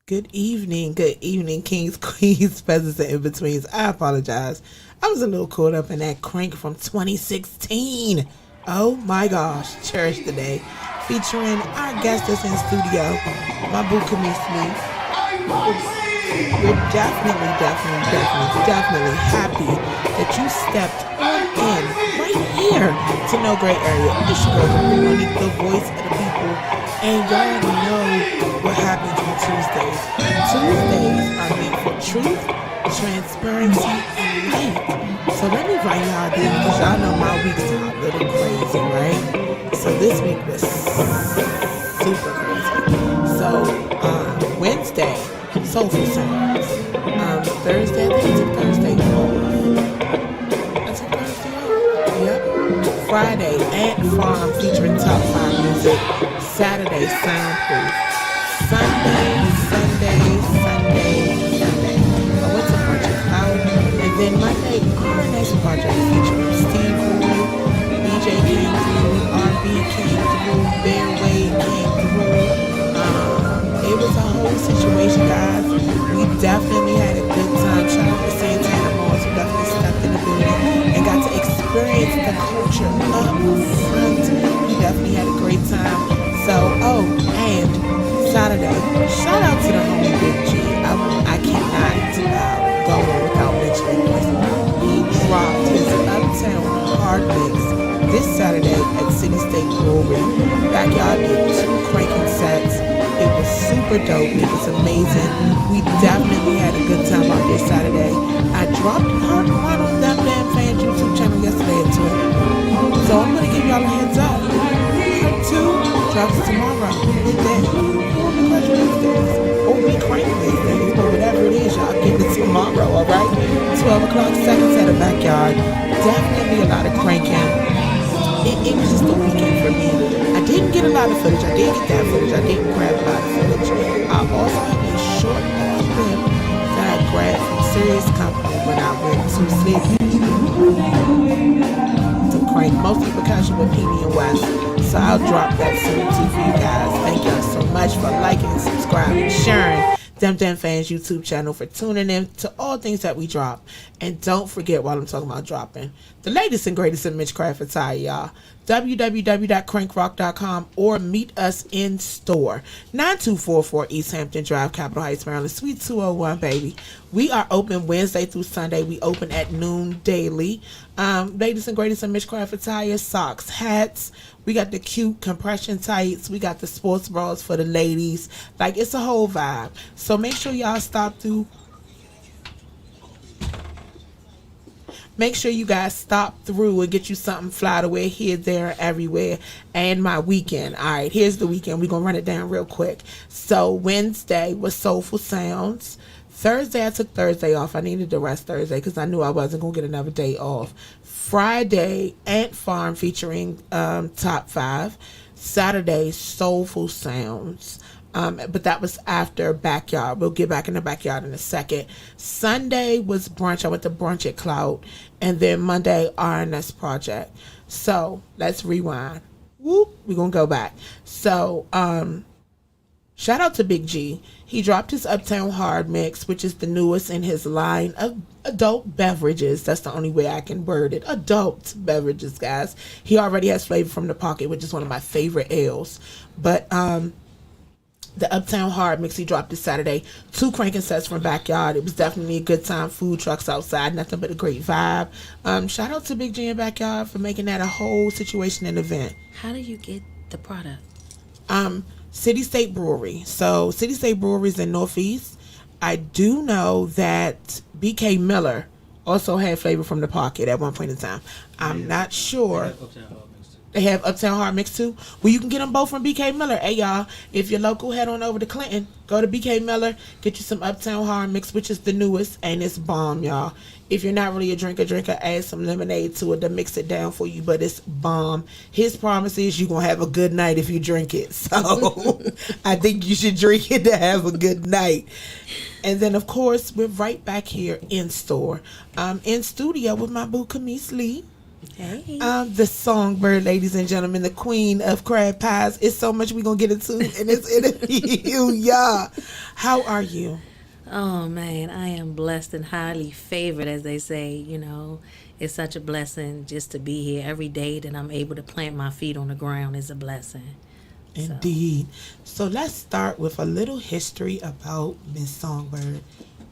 Good evening, kings, queens, peasants, and in-betweens. I apologize. I was a little caught up in that crank from 2016. Oh my gosh, cherish the day. Featuring our guest that's in studio, my boo Kimise Lee. We're definitely happy that you stepped on in right here to No Gray Area. It's your girl, Monique, the voice of the people. And y'all know what happens on Tuesdays. Tuesdays are meant for truth, transparency, and light. So let me write y'all down because y'all know my weeks are a little crazy, right? So this week was super crazy. So Wednesday, Soulful Sounds. Thursday, I think I took Thursday off. I took Thursday off. Yep. Friday, Ant Farm featuring top 5 music. Saturday, Soundproof. Sunday. I went to Project Out. And then Monday, our next project featuring Steve Wood, BJ came through, RB came through, Bear Wade came through. It was a whole situation, guys. We definitely had a good time. Shout out to Santana Malls, who definitely stepped in the building and got to experience the culture up front. We definitely had a great time. So, and Saturday, shout out to the homie Big G. I cannot go on without mentioning this. He dropped his Uptown Hard Mix this Saturday at City State Brewery. Backyard did 2 cranking sets. It was super dope. It was amazing. We definitely had a good time out there Saturday. I dropped her one on Them Damn Fans YouTube channel yesterday at 2. So I'm going to give y'all a heads up. Part 2 drops tomorrow. Midday. Or the Pleasure Wednesdays. Or we crank Wednesdays. Or whatever it is, y'all get it tomorrow, alright? 12 o'clock, second set of Backyard. Definitely a lot of cranking. It was just a weekend for me. I didn't get a lot of footage. I did get that footage. I didn't grab a lot of footage. I also have a short clip that I grabbed from Serious Company when I went to sleep. To crank mostly percussion with Peony and West. So I'll drop that soon too for you guys. Thank y'all so much for liking, subscribing, sharing. Them Damn Fans YouTube channel, for tuning in to all things that we drop. And don't forget, while I'm talking about dropping, the latest and greatest in Mitchcraft attire, y'all. www.crankrock.com or meet us in store. 9244 East Hampton Drive, Capitol Heights, Maryland, Suite 201, baby. We are open Wednesday through Sunday. We open at noon daily. Latest and greatest in Mitchcraft attire, socks, hats. We got the cute compression tights. We got the sports bras for the ladies. Like, it's a whole vibe. So make sure y'all stop through. Make sure you guys stop through and get you something fly to wear here, there, everywhere. And my weekend. All right, here's the weekend. We're going to run it down real quick. So Wednesday was Soulful Sounds. Thursday, I took Thursday off. I needed to rest Thursday because I knew I wasn't going to get another day off. Friday, Ant Farm featuring Top 5. Saturday, Soulful Sounds. But that was after Backyard. We'll get back in the Backyard in a second. Sunday was brunch. I went to brunch at Cloud. And then Monday, RNS Project. So let's rewind. Whoop, we're going to go back. So shout out to Big G. He dropped his Uptown Hard Mix, which is the newest in his line of adult beverages. That's the only way I can word it. Adult beverages, guys. He already has Flavor from the Pocket, which is one of my favorite ales. But the Uptown Hard Mix he dropped this Saturday. 2 cranking sets from Backyard. It was definitely a good time. Food trucks outside, nothing but a great vibe. Shout out to Big G and Backyard for making that a whole situation and event. How do you get the product? City State Brewery. So City State Brewery is in Northeast. I do know that BK Miller also had Flavor from the Pocket at one point in time. I'm not sure. They have Uptown Hard Mix too. Well, you can get them both from BK Miller. Hey, y'all, if you're local, head on over to Clinton. Go to BK Miller. Get you some Uptown Hard Mix, which is the newest, and it's bomb, y'all. If you're not really a drinker, add some lemonade to it to mix it down for you, but it's bomb. His promise is you're going to have a good night if you drink it. So I think you should drink it to have a good night. And then, of course, we're right back here in store. In studio with my boo, Kimise Lee. Hey. The Songbird, ladies and gentlemen, the queen of crab pies. It's so much we're going to get into in this interview, y'all. How are you? Oh man, I am blessed and highly favored, as they say. It's such a blessing just to be here every day that I'm able to plant my feet on the ground is a blessing. So, Indeed. So let's start with a little history about Miss Songbird.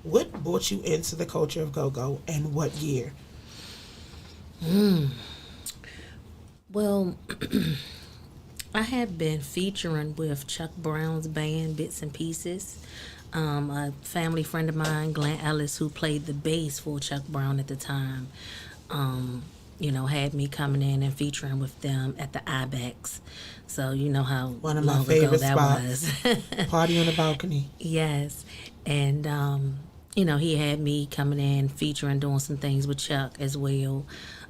What brought you into the culture of go-go and what year? well, I have been featuring with Chuck Brown's band Bits and Pieces. A family friend of mine, Glenn Ellis, who played the bass for Chuck Brown at the time, had me coming in and featuring with them at the Ibex. So you know how One of my long ago favorite that spots. was. Party on the balcony. Yes. And, he had me coming in, featuring, doing some things with Chuck as well.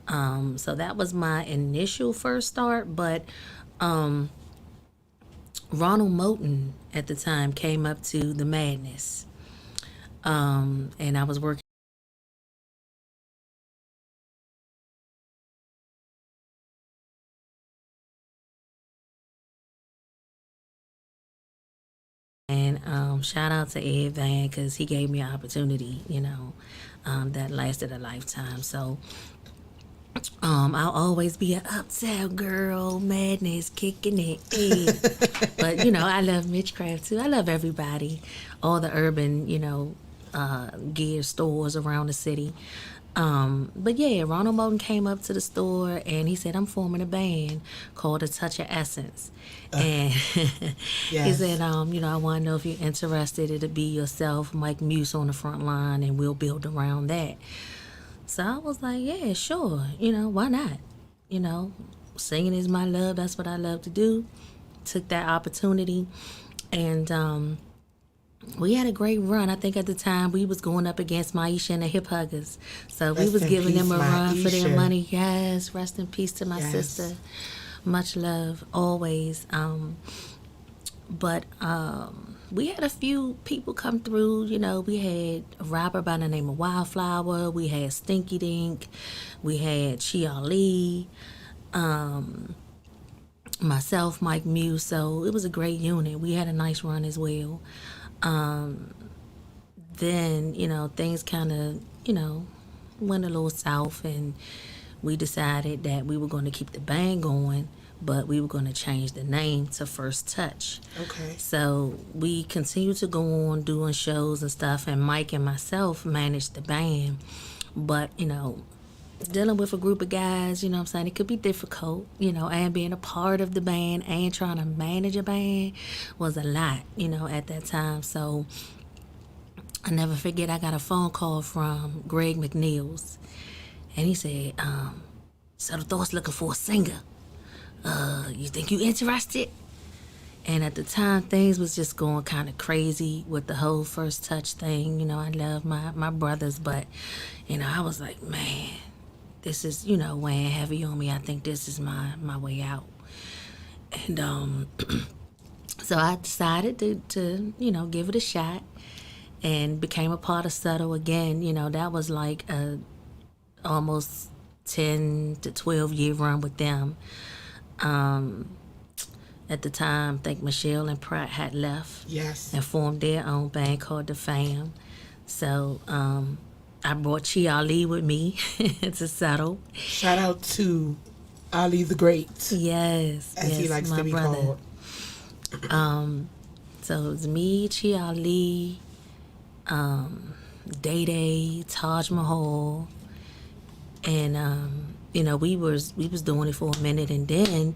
So that was my initial first start. But Ronald Moulton at the time came up to the Madness. And I was working. And shout out to Ed Van because he gave me an opportunity, that lasted a lifetime. So I'll always be an uptown girl, madness, kicking it. But, I love Mitchcraft too. I love everybody, all the urban, gear stores around the city. But yeah, Ronald Moulton came up to the store and he said, I'm forming a band called A Touch of Essence. And he Yes. said, I want to know if you're interested. It'll be yourself, Mike Muse on the front line, and we'll build around that. So I was like, yeah, sure. Why not? Singing is my love. That's what I love to do. Took that opportunity. And we had a great run. I think at the time we was going up against Maisha and the Hip Huggers. So we Rest was in giving peace, them a run for their Maisha. money. Yes, rest in peace to my Yes. sister. Much love, always. But we had a few people come through. We had a rapper by the name of Wildflower. We had Stinky Dink. We had Chia Lee. Myself, Mike Muse. So it was a great unit. We had a nice run as well. Then, things kind of, went a little south, and we decided that we were going to keep the band going, but we were going to change the name to First Touch. Okay. So we continued to go on doing shows and stuff, and Mike and myself managed the band. But, dealing with a group of guys, I'm saying, it could be difficult, and being a part of the band and trying to manage a band was a lot, at that time. So I never forget, I got a phone call from Greg McNeils, and he said, so the Thoughts looking for a singer. You think you interested? And at the time, things was just going kind of crazy with the whole First Touch thing. I love my brothers, but, I was like, man, this is, weighing heavy on me. I think this is my way out. And so I decided to give it a shot and became a part of Subtle again. That was like a almost 10 to 12 year run with them. At the time, I think Michelle and Pratt had left. Yes. And formed their own band called The Fam. So I brought Chia Lee with me to Subtle. Shout out to Ali the Great, Yes, as he likes my to be brother. called. So it was me, Chia Lee, Day Day, Taj Mahal, and we was doing it for a minute, and then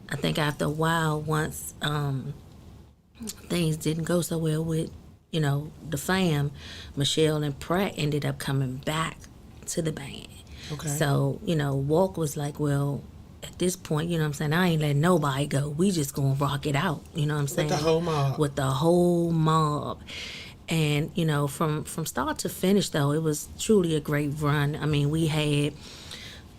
I think after a while, once things didn't go so well with the fam, Michelle and Pratt ended up coming back to the band. Okay. So Walk was like, well, at this point, what I'm saying, I ain't letting nobody go. We just gonna rock it out. What I'm saying? With the whole mob. With the whole mob. And from start to finish, though, it was truly a great run. I mean, we had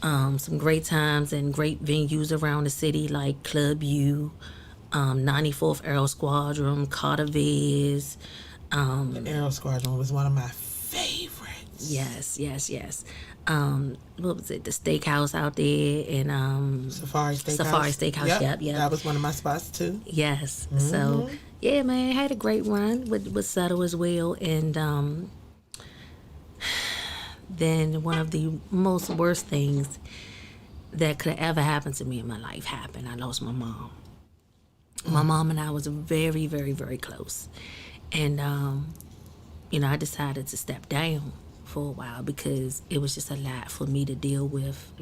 some great times and great venues around the city, like Club U, 94th Aero Squadron, Carter Viz. The Aero Squadron was one of my favorites. Yes. What was it? The steakhouse out there in Safari Steakhouse. Safari Steakhouse. Yep. That was one of my spots too. Yes. So yeah, man, had a great run with Subtle as well, and then one of the most worst things that could have ever happened to me in my life happened. I lost my mom. My mom and I was very, very, very close, and I decided to step down for a while because it was just a lot for me to deal with.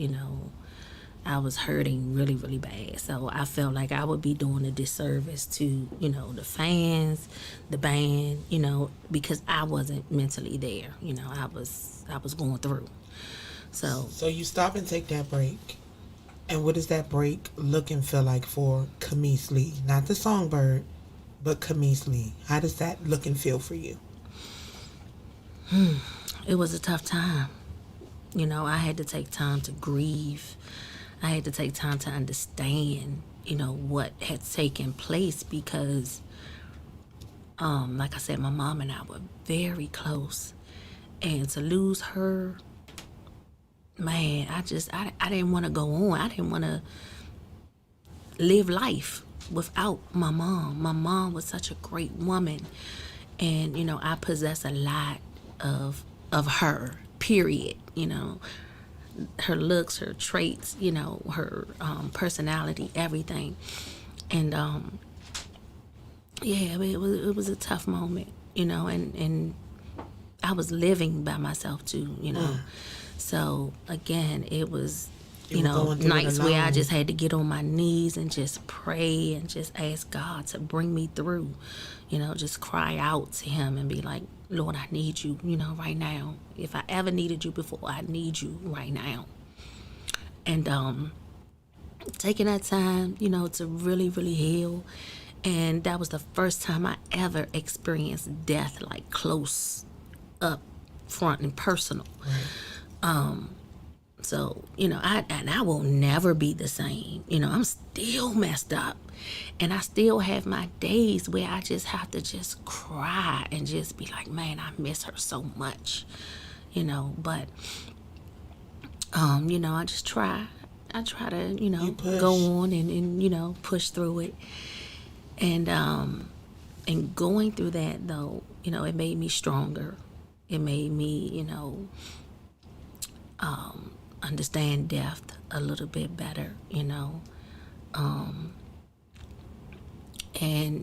I was hurting really, really bad. So I felt like I would be doing a disservice to, the fans, the band, because I wasn't mentally there. I was going through. So you stop and take that break. And what does that break look and feel like for Kimise Lee? Not the Songbird, but Kimise Lee. How does that look and feel for you? It was a tough time. I had to take time to grieve. I had to take time to understand, what had taken place because, like I said, my mom and I were very close. And to lose her, man, I didn't want to go on. I didn't want to live life without my mom. My mom was such a great woman. And, I possess a lot of her, period. Her looks, her traits, her personality, everything. And it was a tough moment, and I was living by myself too, So again, it was nights where I just had to get on my knees and just pray and just ask God to bring me through, just cry out to him and be like, Lord, I need you, right now. If I ever needed you before, I need you right now. And taking that time, to really, really heal. And that was the first time I ever experienced death, like close up front and personal. Right. So, I will never be the same. I'm still messed up. And I still have my days where I just have to just cry and just be like, man, I miss her so much. But, I just try. I try to, go on and push through it. And going through that, though, it made me stronger. It made me, understand death a little bit better, and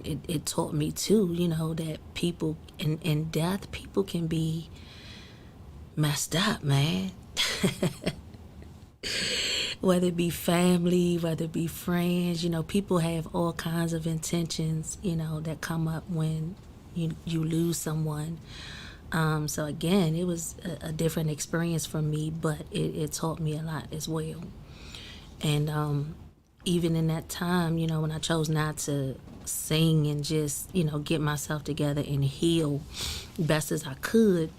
it taught me too, that people in death, people can be messed up, man. Whether it be family, whether it be friends, people have all kinds of intentions, that come up when you lose someone. So again, it was a different experience for me, but it taught me a lot as well. And even in that time, when I chose not to sing and just, get myself together and heal best as I could,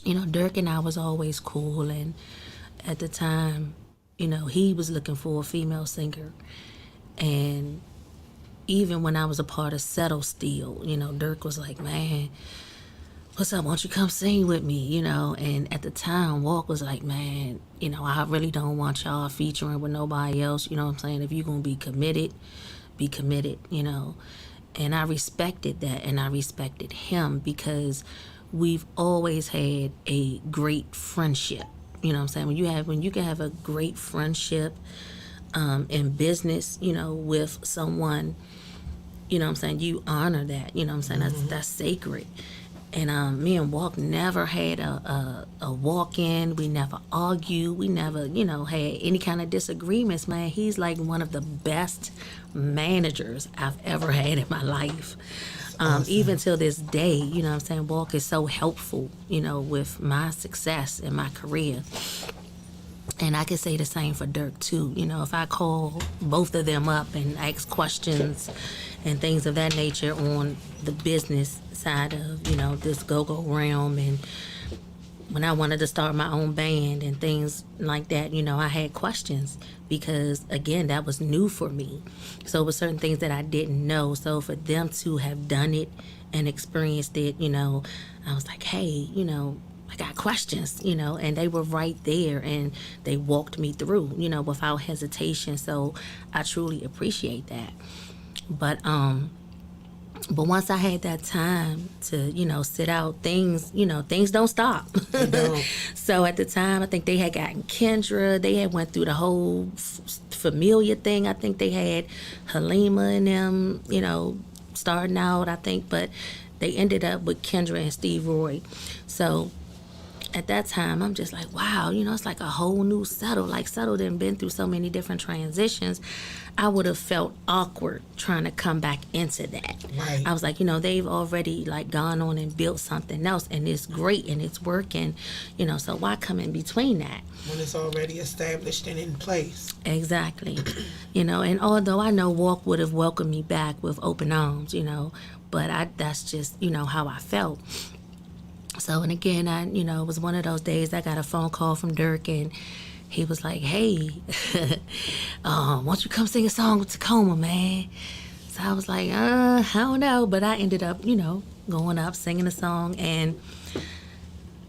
Dirk and I was always cool. And at the time, he was looking for a female singer. And even when I was a part of Settle Still, Dirk was like, man, what's up, won't you come sing with me, And at the time, Walk was like, man, I really don't want y'all featuring with nobody else, you know what I'm saying? If you're going to be committed, And I respected that, and I respected him because we've always had a great friendship, you know what I'm saying? When you can have a great friendship in business, with someone, you know what I'm saying, you honor that, you know what I'm saying? That's sacred. And me and Walk never had a walk-in. We never argued. We never, had any kind of disagreements, man. He's like one of the best managers I've ever had in my life. Awesome. Even till this day, you know what I'm saying? Walk is so helpful, with my success in my career. And I can say the same for Dirk, too. If I call both of them up and ask questions and things of that nature on the business side of, this go-go realm, and when I wanted to start my own band and things like that, I had questions because, again, that was new for me. So it was certain things that I didn't know. So for them to have done it and experienced it, I was like, hey, I got questions, and they were right there and they walked me through, without hesitation. So I truly appreciate that. But once I had that time to, sit out, things don't stop. They don't. So at the time, I think they had gotten Kendra. They had went through the whole familiar thing. I think they had Halima and them, starting out, I think. But they ended up with Kendra and Steve Roy. So at that time, I'm just like, wow, it's like a whole new Settle. Like, Settle done been through so many different transitions. I would have felt awkward trying to come back into that. Right. I was like, they've already like gone on and built something else, and it's great and it's working, so why come in between that? When it's already established and in place. Exactly. And although I know Walk would have welcomed me back with open arms, but that's just, how I felt. So, and again, it was one of those days I got a phone call from Dirk, and he was like, hey, why don't you come sing a song with Tacoma, man? So I was like, I don't know. But I ended up, going up, singing a song. And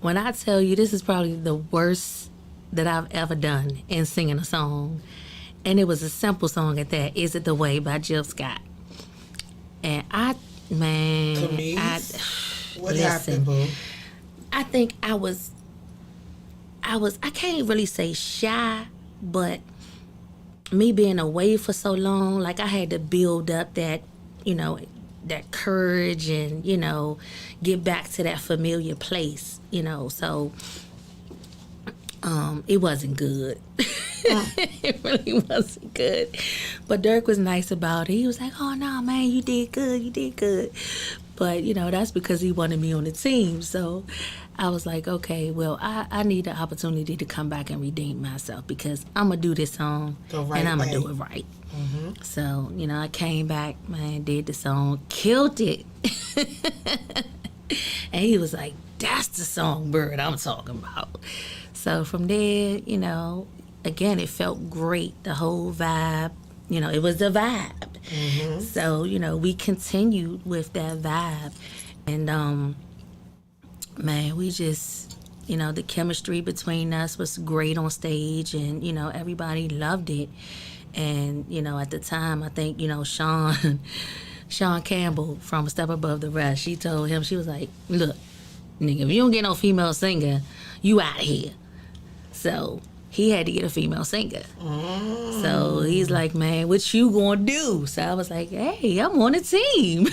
when I tell you, this is probably the worst that I've ever done in singing a song. And it was a simple song at that, Is It The Way by Jill Scott. And Camise, what happened, boo? I think I can't really say shy, but me being away for so long, like I had to build up that, that courage and, get back to that familiar place, so it wasn't good. It really wasn't good. But Dirk was nice about it. He was like, oh, no, man, you did good. But, that's because he wanted me on the team. So I was like, okay, well, I need the opportunity to come back and redeem myself because I'm going to do this song and I'm going to do it right. Mm-hmm. So, I came back, man, did the song, killed it. And he was like, that's the Song Bird I'm talking about. So from there, again, it felt great, the whole vibe. It was the vibe. Mm-hmm. So, we continued with that vibe. And, man, we just, the chemistry between us was great on stage. And, everybody loved it. And, at the time, I think, Sean Campbell from Step Above the Rest, she told him, she was like, look, nigga, if you don't get no female singer, you out of here. So he had to get a female singer. Mm. So he's like, man, what you gonna do? So I was like, hey, I'm on a team.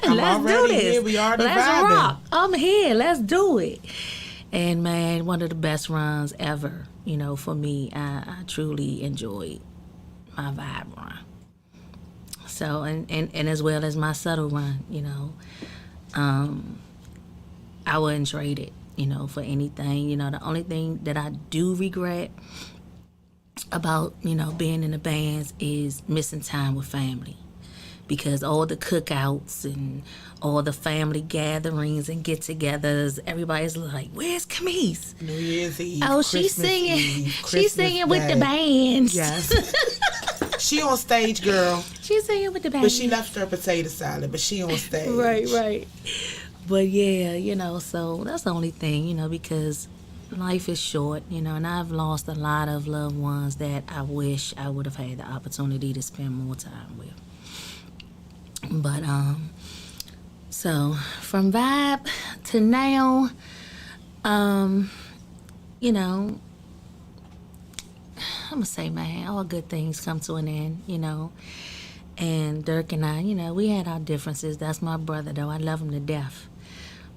Let's do this. Here. We are Let's rock. I'm here. Let's do it. And man, one of the best runs ever. For me, I truly enjoyed my vibe run. So and as well as my Settle run, I wouldn't trade it. For anything. The only thing that I do regret about, being in the bands is missing time with family. Because all the cookouts and all the family gatherings and get-togethers, everybody's like, where's Camise? New Year's Eve, oh, she's singing. She's singing with the band. Yes. She on stage, girl. She's singing with the band. But she left her potato salad, but she on stage. Right. But yeah, so that's the only thing, because life is short, and I've lost a lot of loved ones that I wish I would have had the opportunity to spend more time with. But, so from vibe to now, I'm gonna say, man, all good things come to an end, And Dirk and I, we had our differences. That's my brother, though. I love him to death.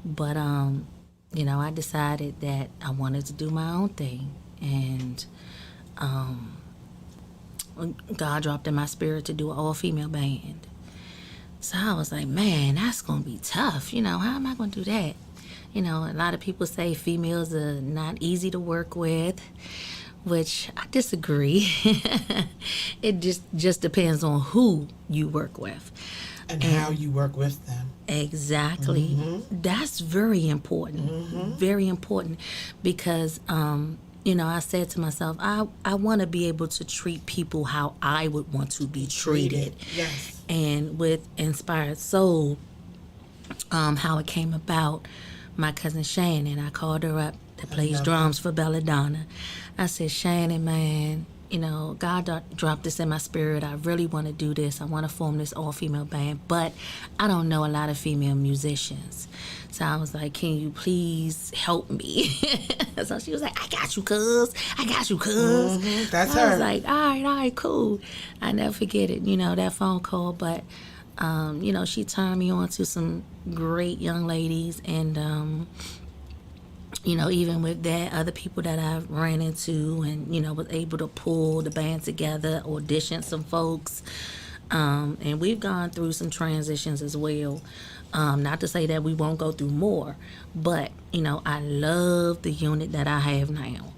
But, I decided that I wanted to do my own thing. And God dropped in my spirit to do an all-female band. So I was like, man, that's going to be tough. How am I going to do that? A lot of people say females are not easy to work with, which I disagree. It just depends on who you work with. And how you work with them. Exactly. Mm-hmm. That's very important. Mm-hmm. Very important because, I said to myself, I want to be able to treat people how I would want to be treated. Yes. And with Inspired Soul, how it came about, my cousin Shannon. I called her up that plays love drums for Belladonna. I said, Shannon, man, God dropped this in my spirit. I really want to do this. I want to form this all-female band, but I don't know a lot of female musicians. So I was like, can you please help me? So she was like, I got you, cuz. I got you, cuz. That's so her. I was like, all right, cool. I never forget it, that phone call. But, she turned me on to some great young ladies. And, even with that, other people that I ran into and, was able to pull the band together, audition some folks. And we've gone through some transitions as well. Not to say that we won't go through more, but, I love the unit that I have now.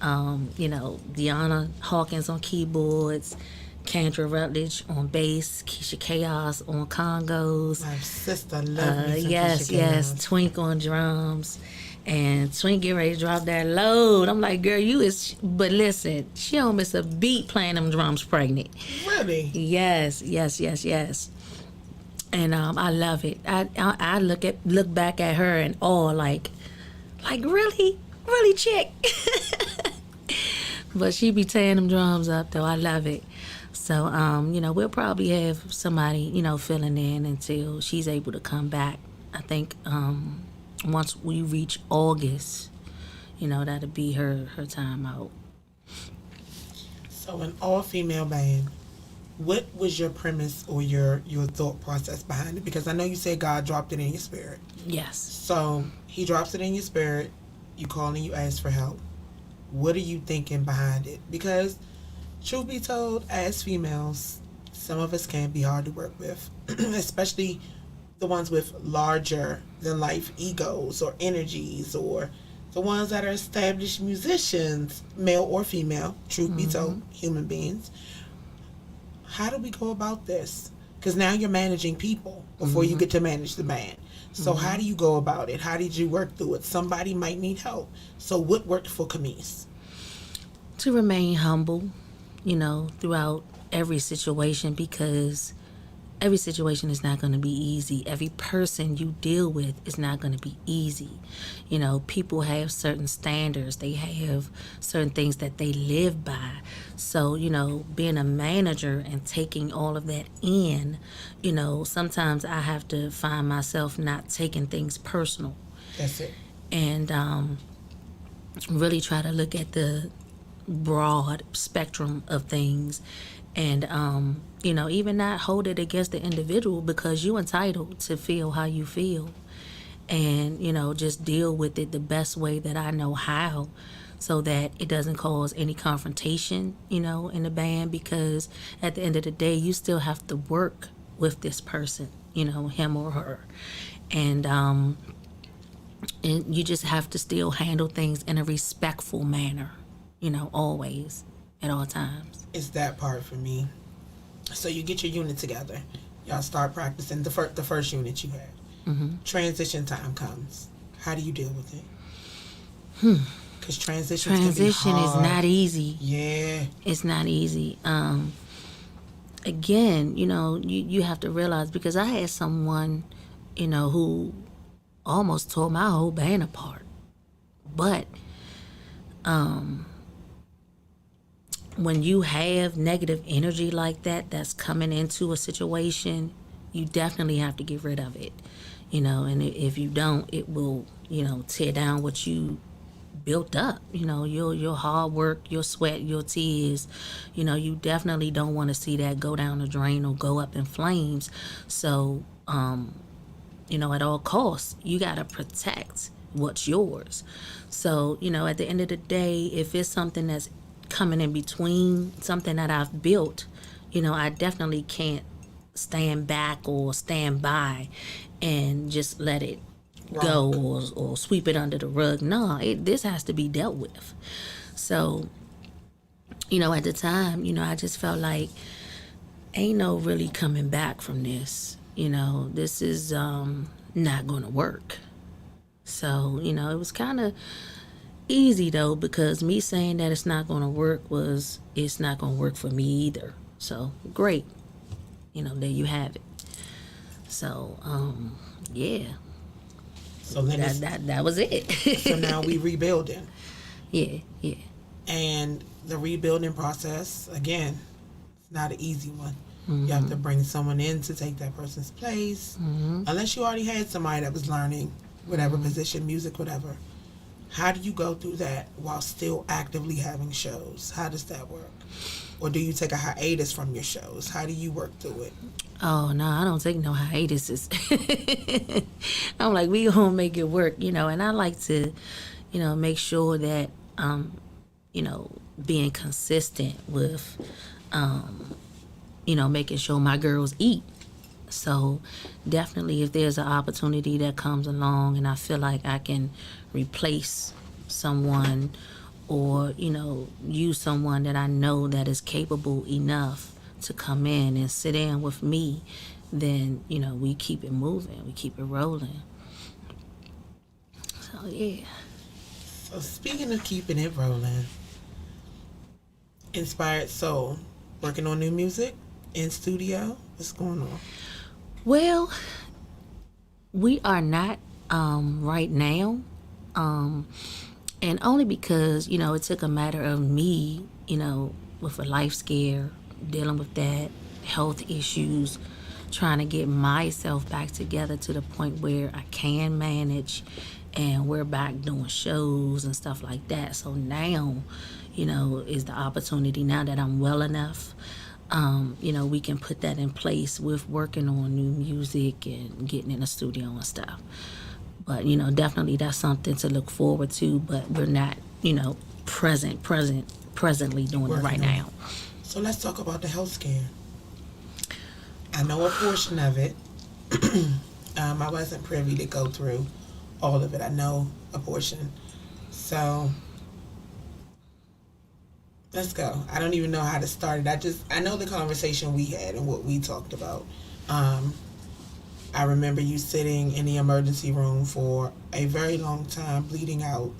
Deanna Hawkins on keyboards, Kendra Rutledge on bass, Keisha Chaos on congos. My sister loves me some Yes, Keisha Chaos. yes, Twink on drums. And Twink get ready to drop that load. I'm like, girl, but listen, she don't miss a beat playing them drums pregnant. Really? Yes. And I love it. I look back at her and all like really, chick. But she be tearing them drums up though. I love it. So we'll probably have somebody filling in until she's able to come back. I think once we reach August, that'll be her time out. So an all-female band, what was your premise or your thought process behind it? Because I know you said God dropped it in your spirit. Yes. So he drops it in your spirit, you call and you ask for help. What are you thinking behind it? Because truth be told, as females, some of us can be hard to work with, especially the ones with larger than life egos or energies, or the ones that are established musicians, male or female, truth be told, human beings. How do we go about this? Because now you're managing people before you get to manage the band. So how do you go about it? How did you work through it? Somebody might need help. So what worked for Kimise? To remain humble, throughout every situation, because every situation is not going to be easy. Every person you deal with is not going to be easy. People have certain standards. They have certain things that they live by. So, being a manager and taking all of that in, sometimes I have to find myself not taking things personal. That's it. And really try to look at the broad spectrum of things. And, even not hold it against the individual, because you're entitled to feel how you feel. And, just deal with it the best way that I know how, so that it doesn't cause any confrontation, in the band. Because at the end of the day, you still have to work with this person, him or her. And you just have to still handle things in a respectful manner, always, at all times. It's that part for me. So you get your unit together. Y'all start practicing the first unit you had. Transition time comes. How do you deal with it? Because transition is not easy. Yeah. It's not easy. Again, you have to realize, because I had someone, who almost tore my whole band apart. But when you have negative energy like that that's coming into a situation, you definitely have to get rid of it. And if you don't, it will, tear down what you built up. Your hard work, your sweat, your tears. You definitely don't want to see that go down the drain or go up in flames. So, at all costs, you got to protect what's yours. So, at the end of the day, if it's something that's coming in between something that I've built, I definitely can't stand back or stand by and just let it go or sweep it under the rug. No, this has to be dealt with. So, at the time, I just felt like ain't no really coming back from this. This is not going to work. So, it was kind of easy though, because me saying that it's not going to work it's not going to work for me either. So great, there you have it. So yeah. So then that was it. so now we rebuilding. Yeah. And the rebuilding process, again, it's not an easy one. You have to bring someone in to take that person's place. Unless you already had somebody that was learning whatever position, music, whatever. How do you go through that while still actively having shows? How does that work? Or do you take a hiatus from your shows? How do you work through it? Oh, no, I don't take no hiatuses. I'm like, we gonna make it work, and I like to, make sure that, being consistent with, making sure my girls eat. So definitely if there's an opportunity that comes along and I feel like I can replace someone or, use someone that I know that is capable enough to come in and sit in with me, then, we keep it moving, we keep it rolling. So, yeah. So speaking of keeping it rolling, Inspired Soul, working on new music in studio, what's going on? Well, we are not right now. And only because, it took a matter of me, with a life scare, dealing with that, health issues, trying to get myself back together to the point where I can manage and we're back doing shows and stuff like that. So now, is the opportunity now that I'm well enough. We can put that in place with working on new music and getting in the studio and stuff. But, definitely that's something to look forward to, but we're not, presently doing it right now. So let's talk about the health scare. I know a portion of it. I wasn't privy to go through all of it. I know a portion. So let's go. I don't even know how to start it. I know the conversation we had and what we talked about. I remember you sitting in the emergency room for a very long time, bleeding out,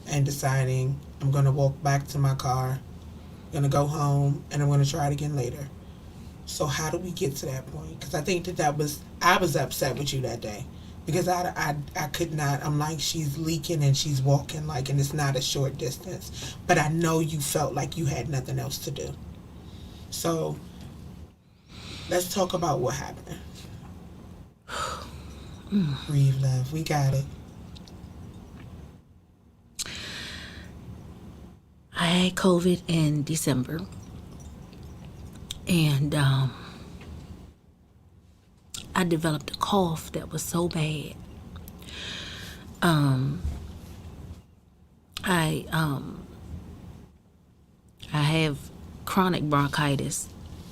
and deciding, I'm going to walk back to my car, I'm going to go home, and I'm going to try it again later. So how do we get to that point? Because I think I was upset with you that day. Because I could not, I'm like, she's leaking and she's walking like, and it's not a short distance. But I know you felt like you had nothing else to do. So let's talk about what happened. Breathe, love. We got it. I had COVID in December. And I developed a cough that was so bad. I have chronic bronchitis,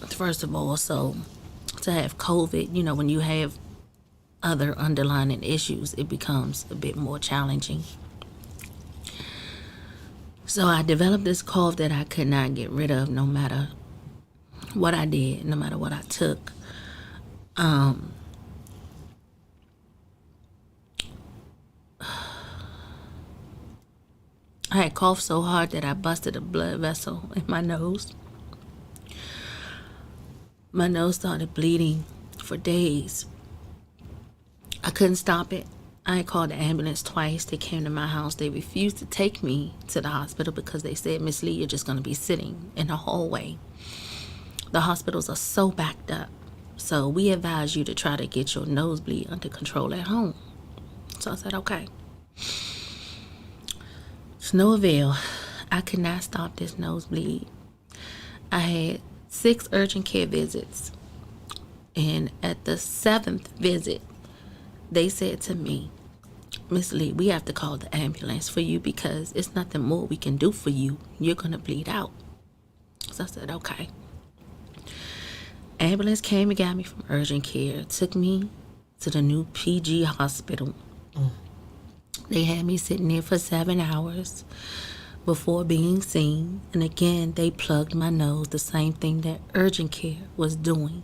first of all. So to have COVID, when you have other underlying issues, it becomes a bit more challenging. So I developed this cough that I could not get rid of no matter what I did, no matter what I took. I had coughed so hard that I busted a blood vessel in my nose. My nose started bleeding for days. I couldn't stop it. I had called the ambulance twice. They came to my house. They refused to take me to the hospital because they said, Miss Lee, you're just going to be sitting in the hallway. The hospitals are so backed up. So we advise you to try to get your nosebleed under control at home. So I said, okay. It's no avail. I could not stop this nosebleed. I had 6 urgent care visits. And at the 7th visit, they said to me, Miss Lee, we have to call the ambulance for you because it's nothing more we can do for you. You're going to bleed out. So I said, okay. Ambulance came and got me from urgent care, took me to the new PG hospital. They had me sitting there for 7 hours before being seen. And again, they plugged my nose, the same thing that urgent care was doing.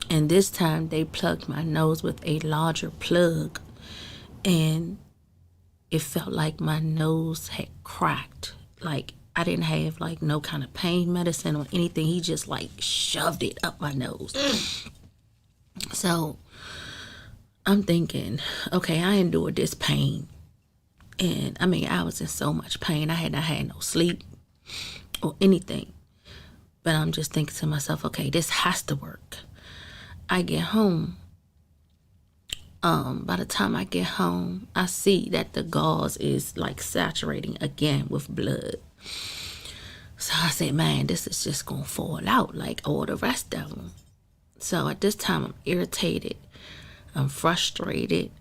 And this time they plugged my nose with a larger plug. And it felt like my nose had cracked. Like I didn't have like no kind of pain medicine or anything. He just like shoved it up my nose. So I'm thinking, okay, I endured this pain. And I mean, I was in so much pain. I had not had no sleep or anything. But I'm just thinking to myself, okay, this has to work. I get home. By the time I get home, I see that the gauze is like saturating again with blood. So I said, man, this is just going to fall out like all the rest of them. So at this time, I'm irritated. I'm frustrated.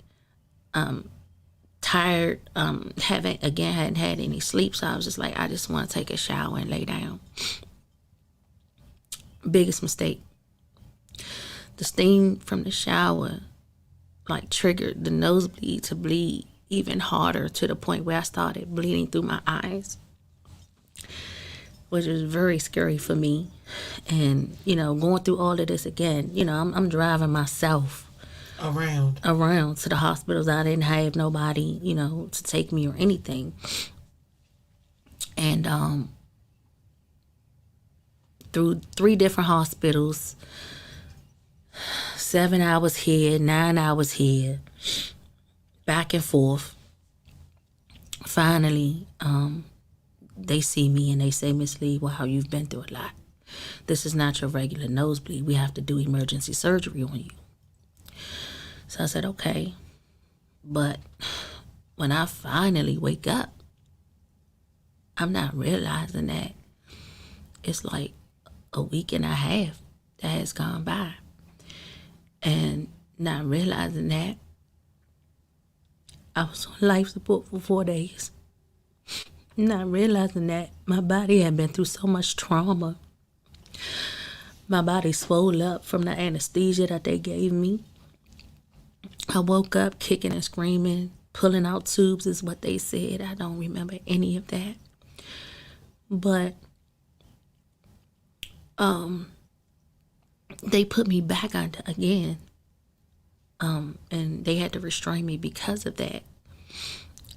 Tired. Hadn't had any sleep. So I was just like, I just want to take a shower and lay down. Biggest mistake. The steam from the shower like triggered the nosebleed to bleed even harder to the point where I started bleeding through my eyes, which was very scary for me. And, going through all of this again, I'm driving myself around to the hospitals. I didn't have nobody, to take me or anything. And through 3 different hospitals, 7 hours here, 9 hours here, back and forth. Finally, they see me and they say, Miss Lee, wow, you've been through a lot. This is not your regular nosebleed. We have to do emergency surgery on you. So I said, okay. But when I finally wake up, I'm not realizing that it's like a week and a half that has gone by. And not realizing that I was on life support for 4 days. Not realizing that my body had been through so much trauma. My body swelled up from the anesthesia that they gave me. I woke up kicking and screaming, pulling out tubes is what they said. I don't remember any of that. But they put me back under again. And they had to restrain me because of that.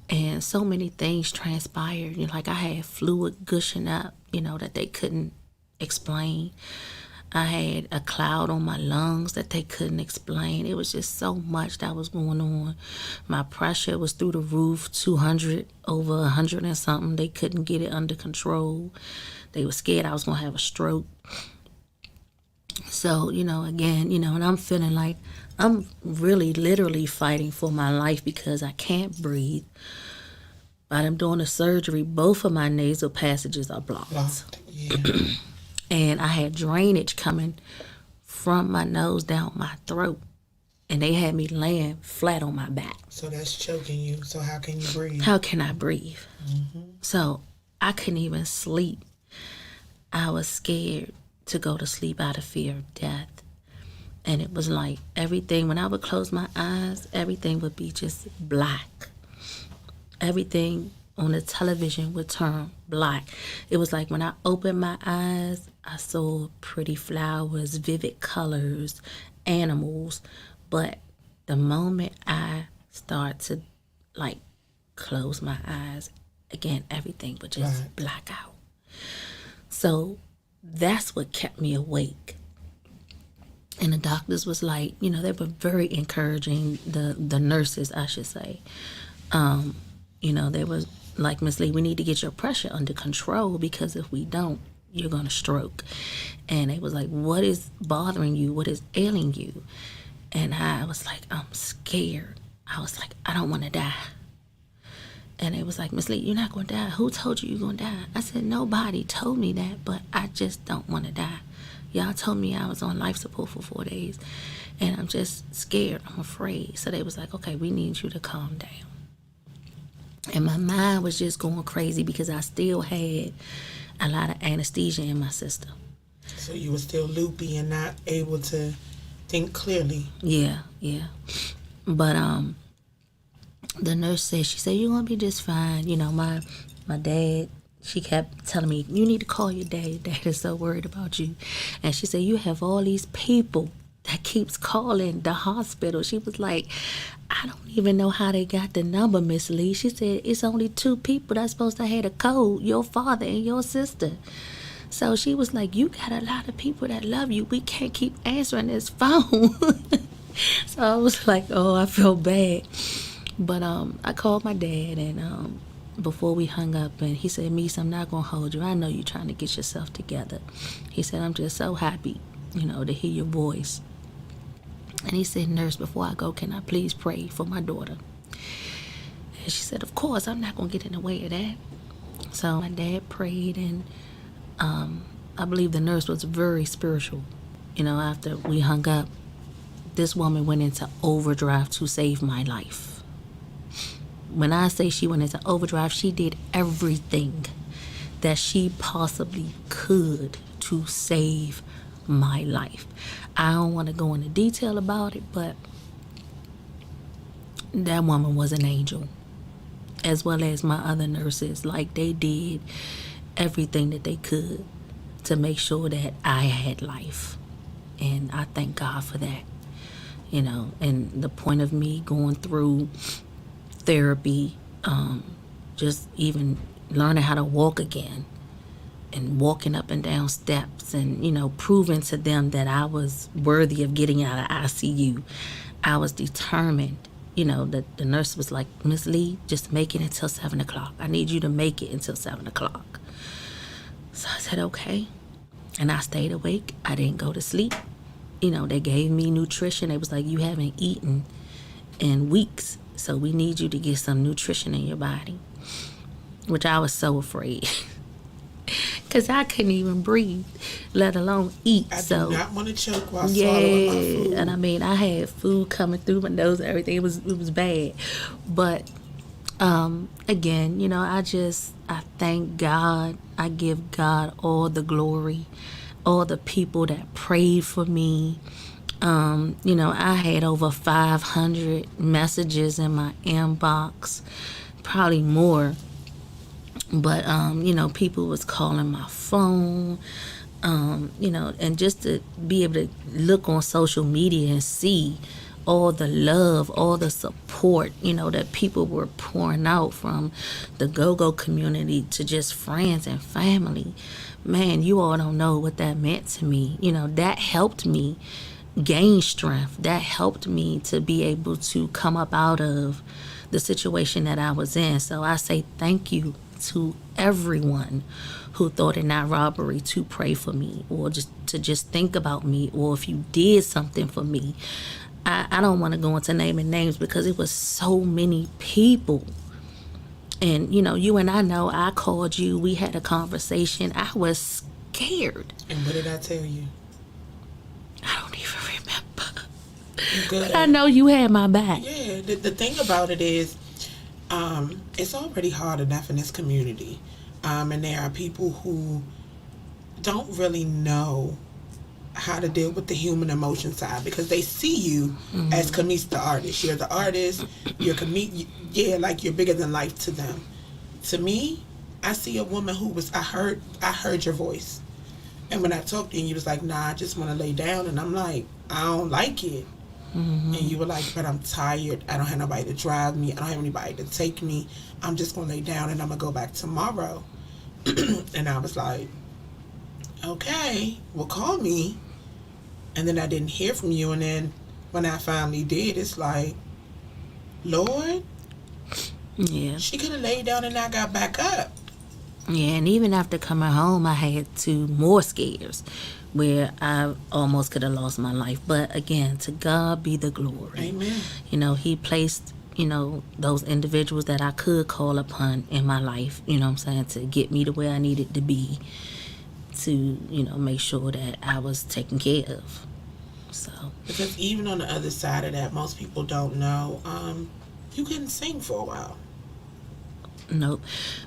And so many things transpired. Like I had fluid gushing up, that they couldn't explain. I had a cloud on my lungs that they couldn't explain. It was just so much that was going on. My pressure was through the roof, 200 over 100 and something. They couldn't get it under control. They were scared I was going to have a stroke. So, again, and I'm feeling like I'm really literally fighting for my life because I can't breathe. By them doing the surgery, both of my nasal passages are blocked. Yeah. And I had drainage coming from my nose down my throat. And they had me laying flat on my back. So that's choking you. So how can you breathe? How can I breathe? Mm-hmm. So I couldn't even sleep. I was scared to go to sleep out of fear of death. And it was like everything, when I would close my eyes, everything would be just black. Everything on the television would turn black. It was like when I opened my eyes, I saw pretty flowers, vivid colors, animals. But the moment I start to close my eyes, again, everything would just black out. So that's what kept me awake. And the doctors was like, they were very encouraging, the nurses, I should say. They was like, Miss Lee, we need to get your pressure under control because if we don't, you're going to stroke. And they was like, what is bothering you? What is ailing you? And I was like, I'm scared. I was like, I don't want to die. And it was like, Miss Lee, you're not going to die. Who told you you're going to die? I said, nobody told me that, but I just don't want to die. Y'all told me I was on life support for 4 days, and I'm just scared. I'm afraid. So they was like, okay, we need you to calm down. And my mind was just going crazy because I still had a lot of anesthesia in my system. So you were still loopy and not able to think clearly. Yeah. But the nurse said, she said, you're going to be just fine. My dad, she kept telling me, you need to call your dad. Your dad is so worried about you. And she said, you have all these people that keeps calling the hospital. She was like, I don't even know how they got the number, Miss Lee. She said, it's only 2 people that's supposed to have a code, your father and your sister. So she was like, you got a lot of people that love you. We can't keep answering this phone. So I was like, oh, I feel bad. But I called my dad, and before we hung up, and he said, Mies, I'm not going to hold you. I know you're trying to get yourself together. He said, I'm just so happy, to hear your voice. And he said, nurse, before I go, can I please pray for my daughter? And she said, of course, I'm not going to get in the way of that. So my dad prayed, and I believe the nurse was very spiritual. After we hung up, this woman went into overdrive to save my life. When I say she went into overdrive, she did everything that she possibly could to save my life. I don't want to go into detail about it, but that woman was an angel, as well as my other nurses. Like, they did everything that they could to make sure that I had life. And I thank God for that. And the point of me going through therapy, just even learning how to walk again and walking up and down steps, and, proving to them that I was worthy of getting out of ICU. I was determined. The nurse was like, Miss Lee, just make it until 7 o'clock. I need you to make it until 7 o'clock. So I said, okay. And I stayed awake. I didn't go to sleep. They gave me nutrition. They was like, you haven't eaten in weeks, so we need you to get some nutrition in your body, which I was so afraid because I couldn't even breathe, let alone eat. I do not want to choke while swallowing my food. And I had food coming through my nose and everything. It was bad. But again, I thank God. I give God all the glory, all the people that prayed for me. I had over 500 messages in my inbox, probably more. But, people was calling my phone, and just to be able to look on social media and see all the love, all the support, that people were pouring out, from the go-go community to just friends and family. Man, you all don't know what that meant to me. That helped me gain strength. That helped me to be able to come up out of the situation that I was in. So I say thank you to everyone who thought it not robbery to pray for me, or just think about me, or if you did something for me. I don't want to go into naming names because it was so many people. And, you and I know, I called you. We had a conversation. I was scared. And what did I tell you? I don't even remember. Good. But I know you had my back. Yeah, the thing about it is, it's already hard enough in this community. And there are people who don't really know how to deal with the human emotion side, because they see you as Kimise the artist. You're the artist. You're like you're bigger than life to them. To me, I see a woman who was. I heard your voice, and when I talked to you, you was like, "Nah, I just want to lay down," and I'm like, "I don't like it." And you were like, "But I'm tired. I don't have nobody to drive me. I don't have anybody to take me. I'm just gonna lay down, and I'm gonna go back tomorrow." And I was like, okay, well, call me. And then I didn't hear from you. And then when I finally did, it's like, Lord, Yeah. she could have laid down and I got back up. Yeah, and even after coming home, I had 2 more scares where I almost could have lost my life. But again, to God be the glory. Amen. He placed, those individuals that I could call upon in my life, to get me to where I needed to be, to, make sure that I was taken care of. So. Because even on the other side of that, most people don't know, you couldn't sing for a while. Nope.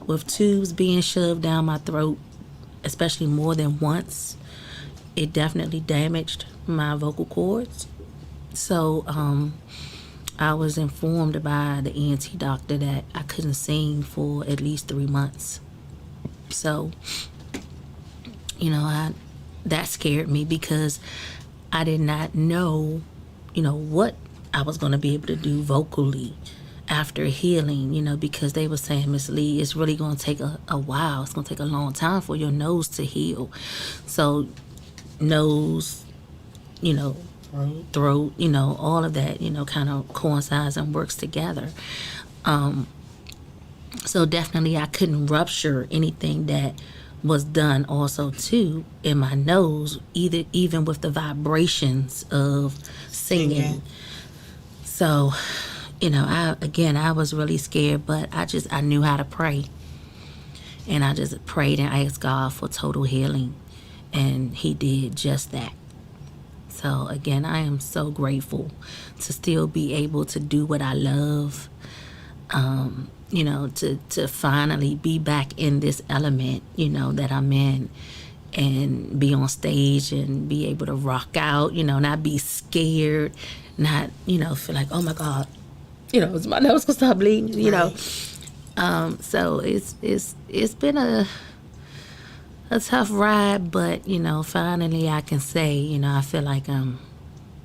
With tubes being shoved down my throat, especially more than once, it definitely damaged my vocal cords. So, I was informed by the ENT doctor that I couldn't sing for at least 3 months. So, that scared me because I did not know, what I was going to be able to do vocally after healing, because they were saying, Miss Lee, it's really going to take a while. It's going to take a long time for your nose to heal. So, nose, throat, all of that, kind of coincides and works together. So definitely I couldn't rupture anything that was done also too in my nose, even with the vibrations of singing. So, I was really scared, but I knew how to pray. And I just prayed and asked God for total healing. And he did just that. So again, I am so grateful to still be able to do what I love. To finally be back in this element, that I'm in, and be on stage and be able to rock out, not be scared, not, feel like, oh my God, is my nose gonna stop bleeding, So it's been a tough ride, but, finally I can say, I feel like I'm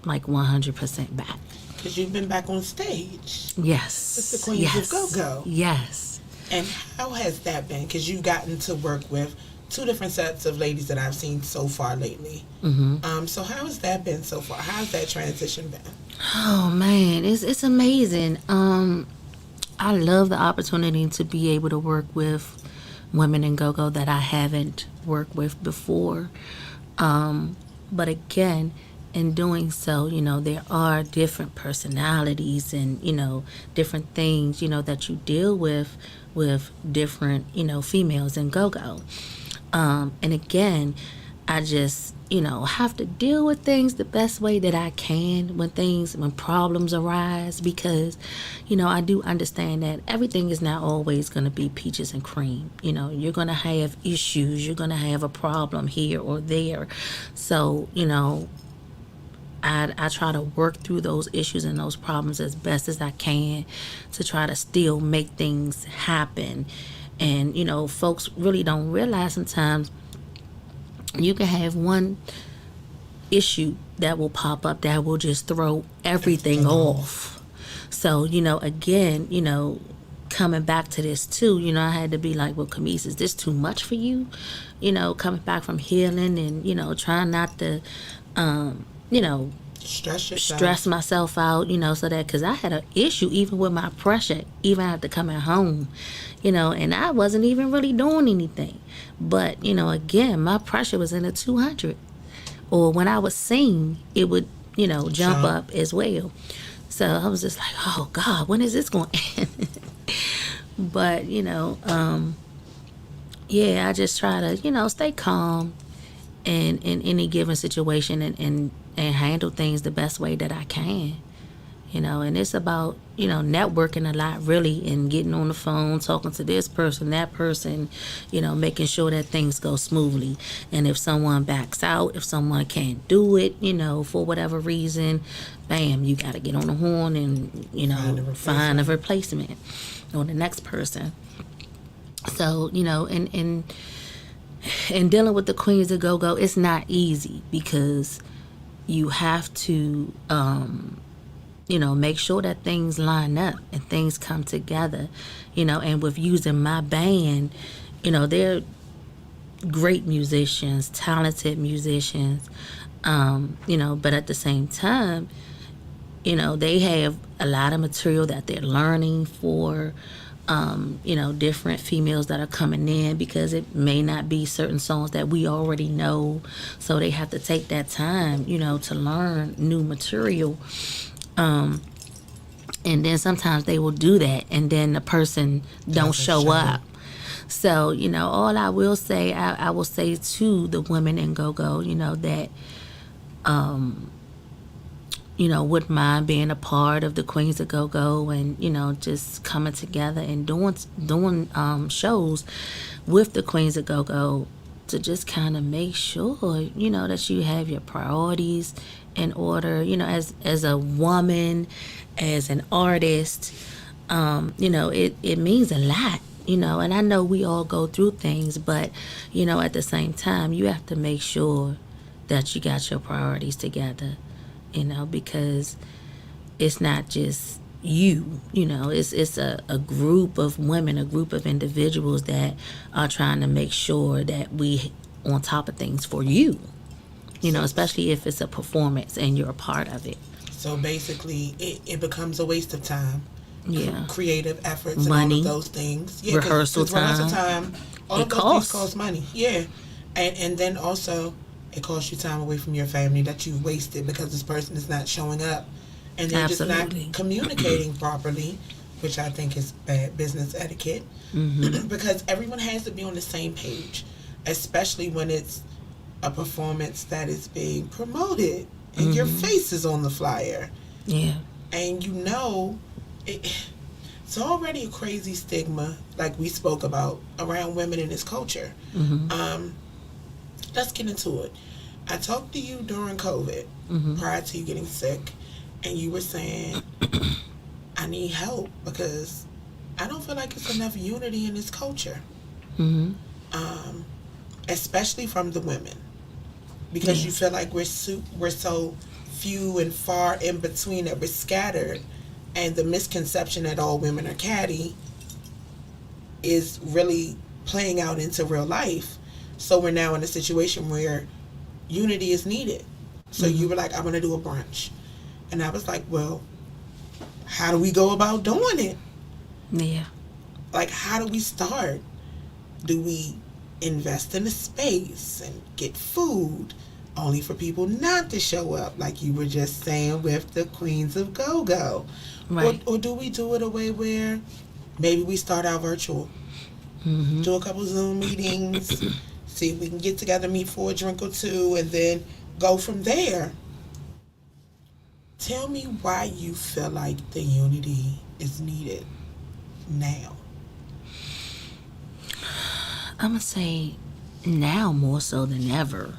like 100% back. Because you've been back on stage. Yes. With the Queens of Go-Go. Yes. And how has that been? Because you've gotten to work with two different sets of ladies that I've seen so far lately. Mm-hmm. So how has that been so far? How's that transition been? Oh, man. It's amazing. I love the opportunity to be able to work with women in go-go that I haven't worked with before. But again, in doing so, there are different personalities and, different things, that you deal with different, females in go-go. And again, I just, have to deal with things the best way that I can when problems arise, because, I do understand that everything is not always going to be peaches and cream. You're going to have issues. You're going to have a problem here or there. So, I try to work through those issues and those problems as best as I can to try to still make things happen. And, folks really don't realize sometimes you can have one issue that will pop up that will just throw everything off. So, again, coming back to this too, I had to be like, well, Kimise, is this too much for you? Coming back from healing and, trying not to, stress myself out, so that, because I had an issue even with my pressure, even after coming home, and I wasn't even really doing anything. But, again, my pressure was in the 200. Or when I would sing, it would, jump up as well. So I was just like, oh, God, when is this going to end? But, I just try to, stay calm in any given situation and handle things the best way that I can, and it's about, networking a lot really, and getting on the phone, talking to this person, that person, making sure that things go smoothly. And if someone backs out, if someone can't do it, for whatever reason, bam, you got to get on the horn and, find a replacement or the next person. So, and dealing with the Queens of Go-Go, it's not easy, because you have to, make sure that things line up and things come together, and with using my band, they're great musicians, talented musicians, but at the same time, they have a lot of material that they're learning for, different females that are coming in, because it may not be certain songs that we already know. So they have to take that time, to learn new material. And then sometimes they will do that, and then the person don't show up. So, all I will say, I will say to the women in go-go, that, wouldn't mind being a part of the Queens of Go-Go, and, just coming together and doing shows with the Queens of Go-Go, to just kind of make sure, that you have your priorities in order, as a woman, as an artist, it means a lot, and I know we all go through things, but, at the same time, you have to make sure that you got your priorities together, because it's not just you, it's a group of women, a group of individuals that are trying to make sure that we on top of things for you, You know, especially if it's a performance and you're a part of it. So basically, it becomes a waste of time. Yeah. Creative efforts Money. and all of those things. Yeah, Rehearsal cause rehearsal time, all it of those costs. things cost money. Yeah. And then also, it costs you time away from your family that you wasted because this person is not showing up. And they're Absolutely. just not communicating properly, which I think is bad business etiquette. Because everyone has to be on the same page, especially when it's a performance that is being promoted and your face is on the flyer. Yeah. And you know, it's already a crazy stigma, like we spoke about, around women in this culture. Let's get into it. I talked to you during COVID, prior to you getting sick, and you were saying, I need help because I don't feel like it's enough unity in this culture. Especially from the women. Because you feel like we're so few and far in between that we're scattered, and the misconception that all women are catty is really playing out into real life. So we're now in a situation where unity is needed. So you were like, I'm going to do a brunch. And I was like, well, how do we go about doing it? Yeah. Like, how do we start? Do we invest in a space and get food only for people not to show up, like you were just saying with the Queens of Go-Go? Right. Or do we do it a way where maybe we start out virtual, do a couple Zoom meetings, see if we can get together, meet for a drink or two, and then go from there? Tell me why you feel like the unity is needed now. I'm going to say now more so than ever.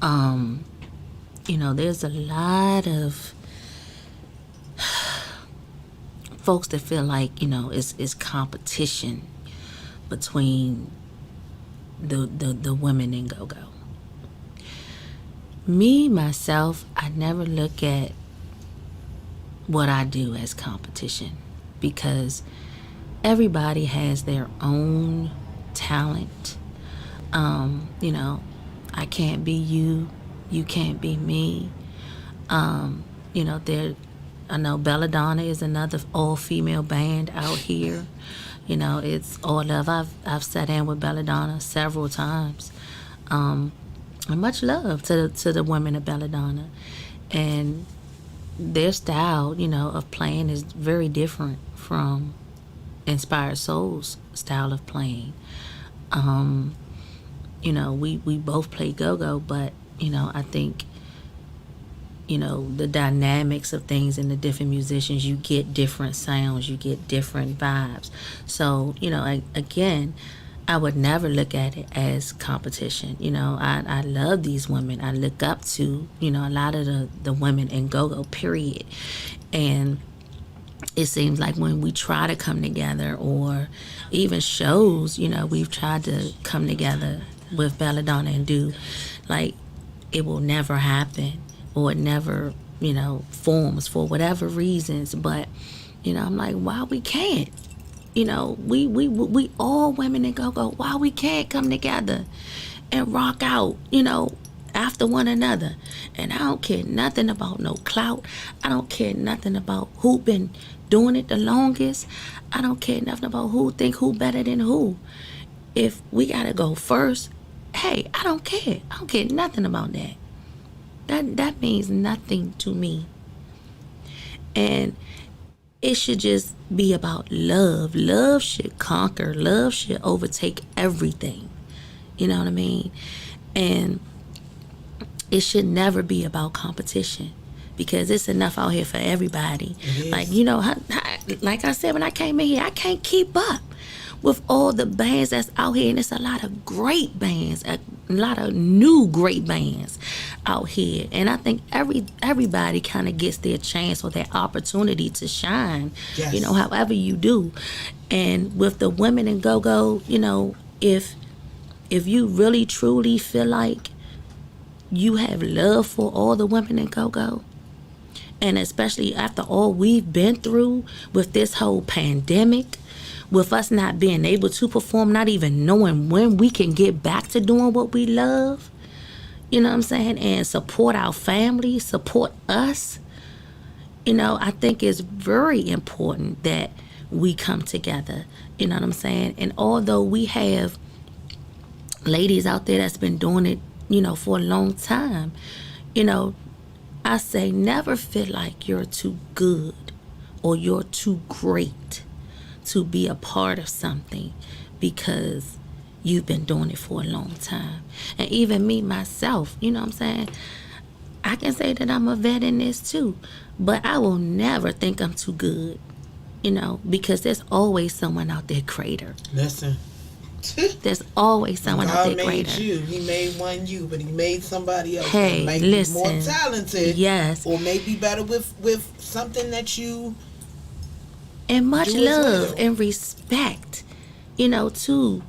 You know, there's a lot of folks that feel like, you know, it's competition between the women in go-go. Me, myself, I never look at what I do as competition, because everybody has their own talent. You know, I can't be you, you can't be me. You know, I know Belladonna is another all-female band out here. You know, it's all love. I've sat in with Belladonna several times. And much love to the women of Belladonna. And their style, you know, of playing is very different from Inspired Soul's style of playing. You know, we both play go-go, but, you know, I think, you know, the dynamics of things and the different musicians, you get different sounds, you get different vibes. So, you know, again, I would never look at it as competition. You know, I love these women. I look up to, you know, a lot of the women in go-go, period. And it seems like when we try to come together, or even shows, you know, we've tried to come together with Belladonna and do, like, it will never happen, or it never, you know, forms for whatever reasons. But, you know, I'm like, why we can't? You know, we all women in go-go, why we can't come together and rock out, you know, after one another? And I don't care nothing about no clout. I don't care nothing about who been doing it the longest. I don't care nothing about who think who better than who. If we gotta go first, hey, I don't care. I don't care nothing about that. That means nothing to me. And it should just be about love. Love should conquer. Love should overtake everything. You know what I mean? And it should never be about competition, because it's enough out here for everybody. Like, you know, like I said when I came in here, I can't keep up with all the bands that's out here, and it's a lot of great bands, a lot of new great bands out here. And I think everybody kind of gets their chance or their opportunity to shine, you know, however you do. And with the women in go-go, you know, if you really truly feel like you have love for all the women in go-go, and especially after all we've been through with this whole pandemic, with us not being able to perform, not even knowing when we can get back to doing what we love, you know what I'm saying, and support our family, support us, you know, I think it's very important that we come together. You know what I'm saying? And although we have ladies out there that's been doing it, you know, for a long time, you know, I say never feel like you're too good or you're too great to be a part of something because you've been doing it for a long time. And even me, myself, you know what I'm saying? I can say that I'm a vet in this too, but I will never think I'm too good, you know, because there's always someone out there greater. Listen. There's always someone out there God made greater. you. He made one you, but he made somebody else Hey, that may listen. be more talented. Yes. Or may be better with something that you And much do as love well. and respect, you know, to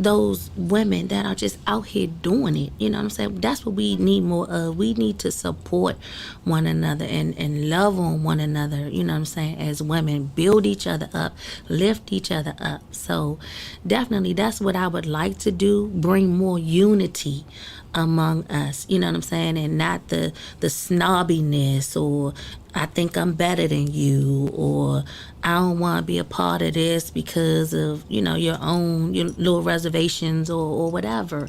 those women that are just out here doing it. You know what I'm saying? That's what we need more of. We need to support one another and love on one another, you know what I'm saying, as women. Build each other up, lift each other up. So definitely that's what I would like to do, bring more unity among us, you know what I'm saying, and not the snobbiness or I think I'm better than you or I don't want to be a part of this because of, you know, your little reservations or whatever.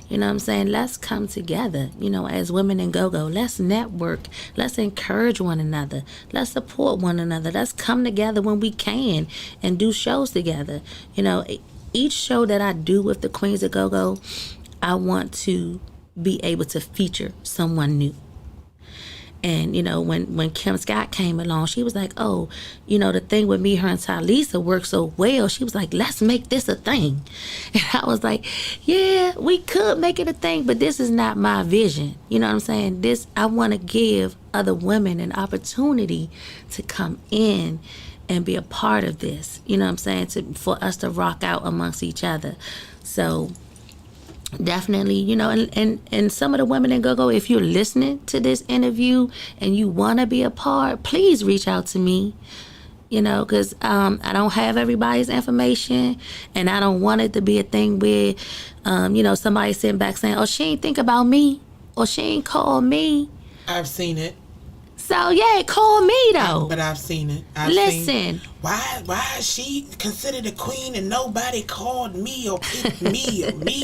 You know what I'm saying? Let's come together, you know, as women in go-go. Let's network. Let's encourage one another. Let's support one another. Let's come together when we can and do shows together. You know, each show that I do with the Queens of Go-Go, I want to be able to feature someone new. And, you know, when Kim Scott came along, she was like, oh, you know, the thing with me, her and Talisa worked so well. She was like, let's make this a thing. And I was like, yeah, we could make it a thing, but this is not my vision. You know what I'm saying? I want to give other women an opportunity to come in and be a part of this. You know what I'm saying? For us to rock out amongst each other. So definitely, you know, and some of the women in go-go, if you're listening to this interview and you want to be a part, please reach out to me, you know, because I don't have everybody's information and I don't want it to be a thing where, you know, somebody sitting back saying, oh, she ain't think about me or she ain't call me. I've seen it. So, yeah, call me, though. But I've seen it. Listen. Why is she considered a queen and nobody called me or picked me or me.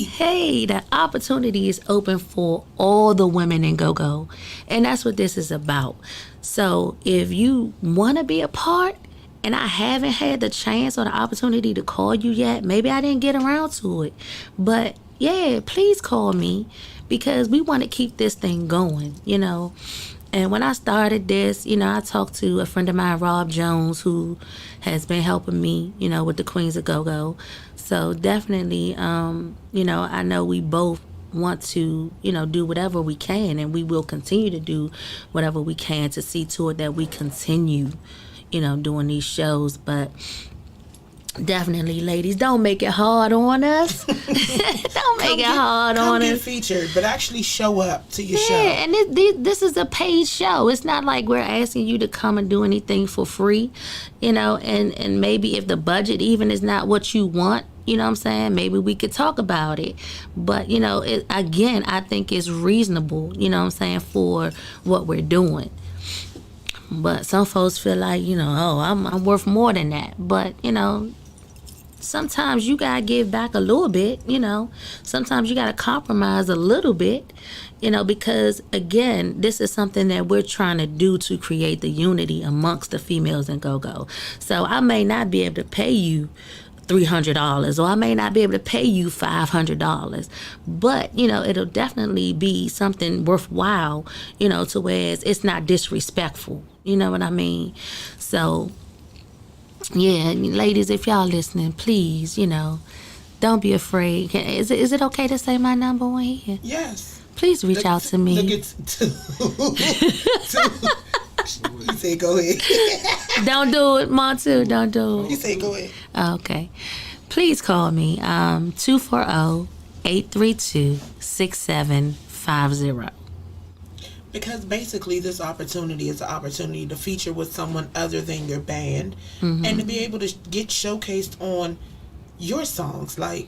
Hey, the opportunity is open for all the women in go-go. And that's what this is about. So if you want to be a part and I haven't had the chance or the opportunity to call you yet, maybe I didn't get around to it. But, yeah, please call me. Because we want to keep this thing going, you know. And when I started this, you know, I talked to a friend of mine, Rob Jones, who has been helping me, you know, with the Queens of Go-Go. So definitely, you know, I know we both want to, you know, do whatever we can. And we will continue to do whatever we can to see to it that we continue, you know, doing these shows. But definitely, ladies, don't make it hard on us. Don't make it hard on us. Come get featured, but actually show up to your show. Yeah, and this is a paid show. It's not like we're asking you to come and do anything for free, you know, and maybe if the budget even is not what you want, you know what I'm saying, maybe we could talk about it. But, you know, again, I think it's reasonable, you know what I'm saying, for what we're doing. But some folks feel like, you know, oh, I'm worth more than that. But, you know, sometimes you gotta give back a little bit, you know. Sometimes you gotta compromise a little bit, you know, because again, this is something that we're trying to do to create the unity amongst the females in go-go. So I may not be able to pay you $300 or I may not be able to pay you $500, but, you know, it'll definitely be something worthwhile, you know, to where it's not disrespectful, you know what I mean? So yeah, ladies, if y'all listening, please, you know, don't be afraid. Is it okay to say my number on here? Yes. Please reach out to me. You say go ahead. Don't do it, Montu. Don't do it. You say go ahead. Okay. Please call me 240-832-6750. Because basically this opportunity is an opportunity to feature with someone other than your band and to be able to get showcased on your songs. Like,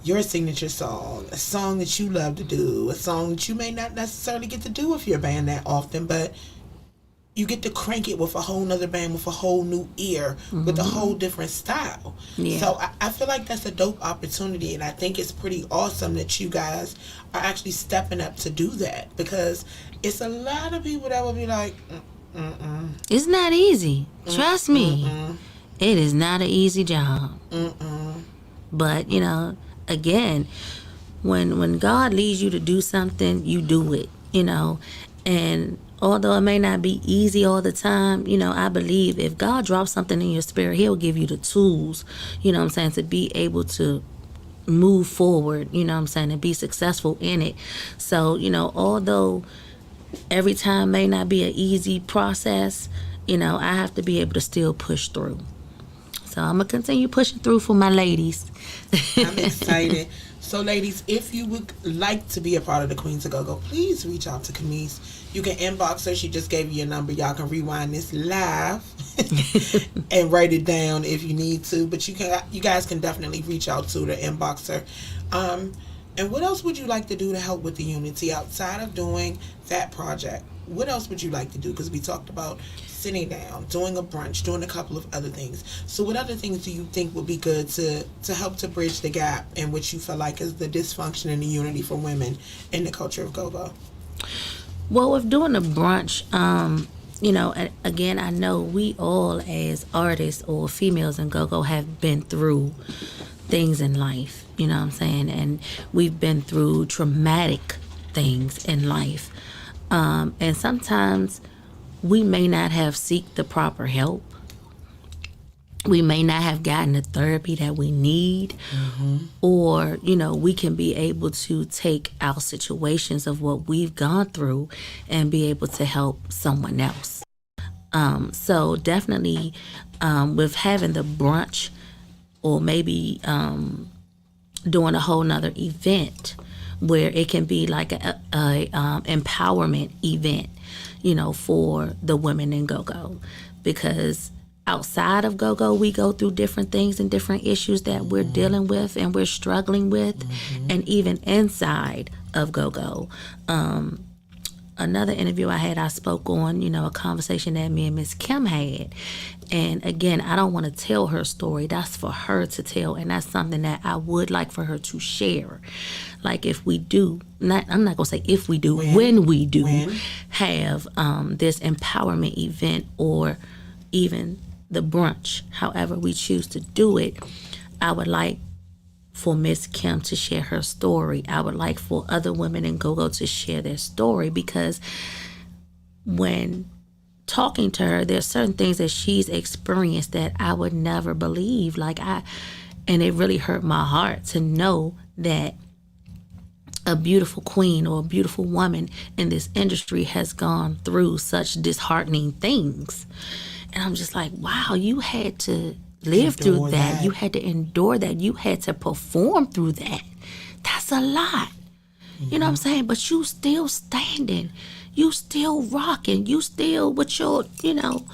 your signature song, a song that you love to do, a song that you may not necessarily get to do with your band that often, but you get to crank it with a whole nother band with a whole new ear, with a whole different style. Yeah. So I feel like that's a dope opportunity, and I think it's pretty awesome that you guys are actually stepping up to do that, because it's a lot of people that will be like, It's not easy. Trust me. It is not an easy job. But, you know, again, when God leads you to do something, you do it, you know. And although it may not be easy all the time, you know, I believe if God drops something in your spirit, he'll give you the tools, you know what I'm saying, to be able to move forward, you know what I'm saying, and be successful in it. So, you know, although every time may not be an easy process, you know, I have to be able to still push through. So I'm going to continue pushing through for my ladies. I'm excited. So, ladies, if you would like to be a part of the Queens of Go-Go, please reach out to Kimise. You can inbox her. She just gave you your number. Y'all can rewind this live and write it down if you need to. But you guys can definitely reach out to her, inbox her. And what else would you like to do to help with the unity outside of doing that project? What else would you like to do? Because we talked about sitting down, doing a brunch, doing a couple of other things. So what other things do you think would be good to help to bridge the gap in which you feel like is the dysfunction and the unity for women in the culture of go-go? Well, with doing a brunch, you know, again, I know we all as artists or females in go-go have been through things in life, you know what I'm saying? And we've been through traumatic things in life. And sometimes we may not have sought the proper help. We may not have gotten the therapy that we need. Or, you know, we can be able to take our situations of what we've gone through and be able to help someone else. So definitely with having the brunch or maybe doing a whole nother event where it can be like a empowerment event, you know, for the women in go-go. Because outside of go-go, we go through different things and different issues that we're dealing with and we're struggling with. And even inside of go-go. Another interview I spoke on, you know, a conversation that me and Miss Kim had. And again, I don't want to tell her story. That's for her to tell. And that's something that I would like for her to share. Like if we do, I'm not going to say if we do, when we do have this empowerment event or even the brunch, however we choose to do it, I would like for Miss Kim to share her story. I would like for other women in go-go to share their story, because when talking to her, there's certain things that she's experienced that I would never believe. And it really hurt my heart to know that a beautiful queen or a beautiful woman in this industry has gone through such disheartening things. And I'm just like, wow, you had to live through that. You had to endure that. You had to perform through that. That's a lot. You know what I'm saying? But you still standing. You still rocking. You still with your, you know,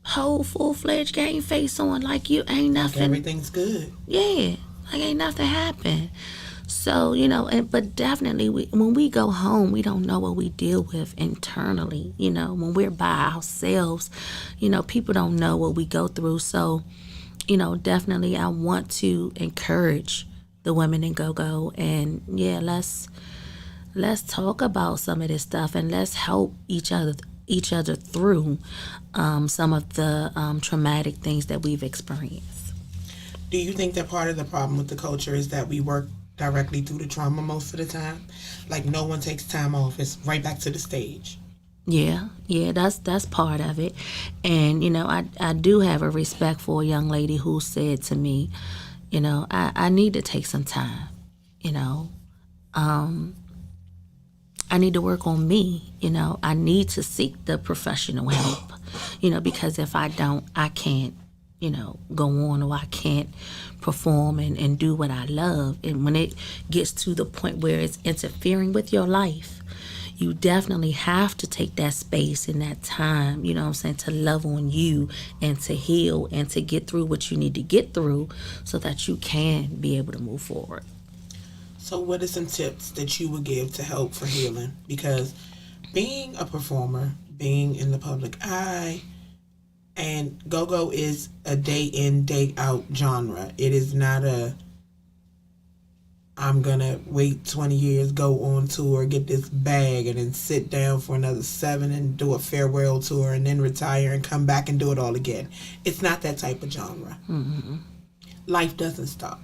whole full-fledged game face on like you ain't nothing. Like everything's good. Yeah. Like ain't nothing happened. So, you know, but definitely when we go home, we don't know what we deal with internally. You know, when we're by ourselves, you know, people don't know what we go through. So, you know, definitely I want to encourage the women in go-go. And yeah, let's talk about some of this stuff and let's help each other through some of the traumatic things that we've experienced. Do you think that part of the problem with the culture is that we work directly through the trauma most of the time? Like no one takes time off. It's right back to the stage. Yeah, that's part of it. And, you know, I do have a respect for a young lady who said to me, you know, I need to take some time, you know. I need to work on me, you know. I need to seek the professional help, you know, because if I don't, I can't, you know, go on, or I can't perform and do what I love. And when it gets to the point where it's interfering with your life, you definitely have to take that space and that time, you know what I'm saying, to love on you and to heal and to get through what you need to get through so that you can be able to move forward. So what are some tips that you would give to help for healing? Because being a performer, being in the public eye, and go-go is a day in, day out genre. It is not a, I'm gonna wait 20 years, go on tour, get this bag, and then sit down for another 7 and do a farewell tour and then retire and come back and do it all again. It's not that type of genre. Mm-hmm. Life doesn't stop.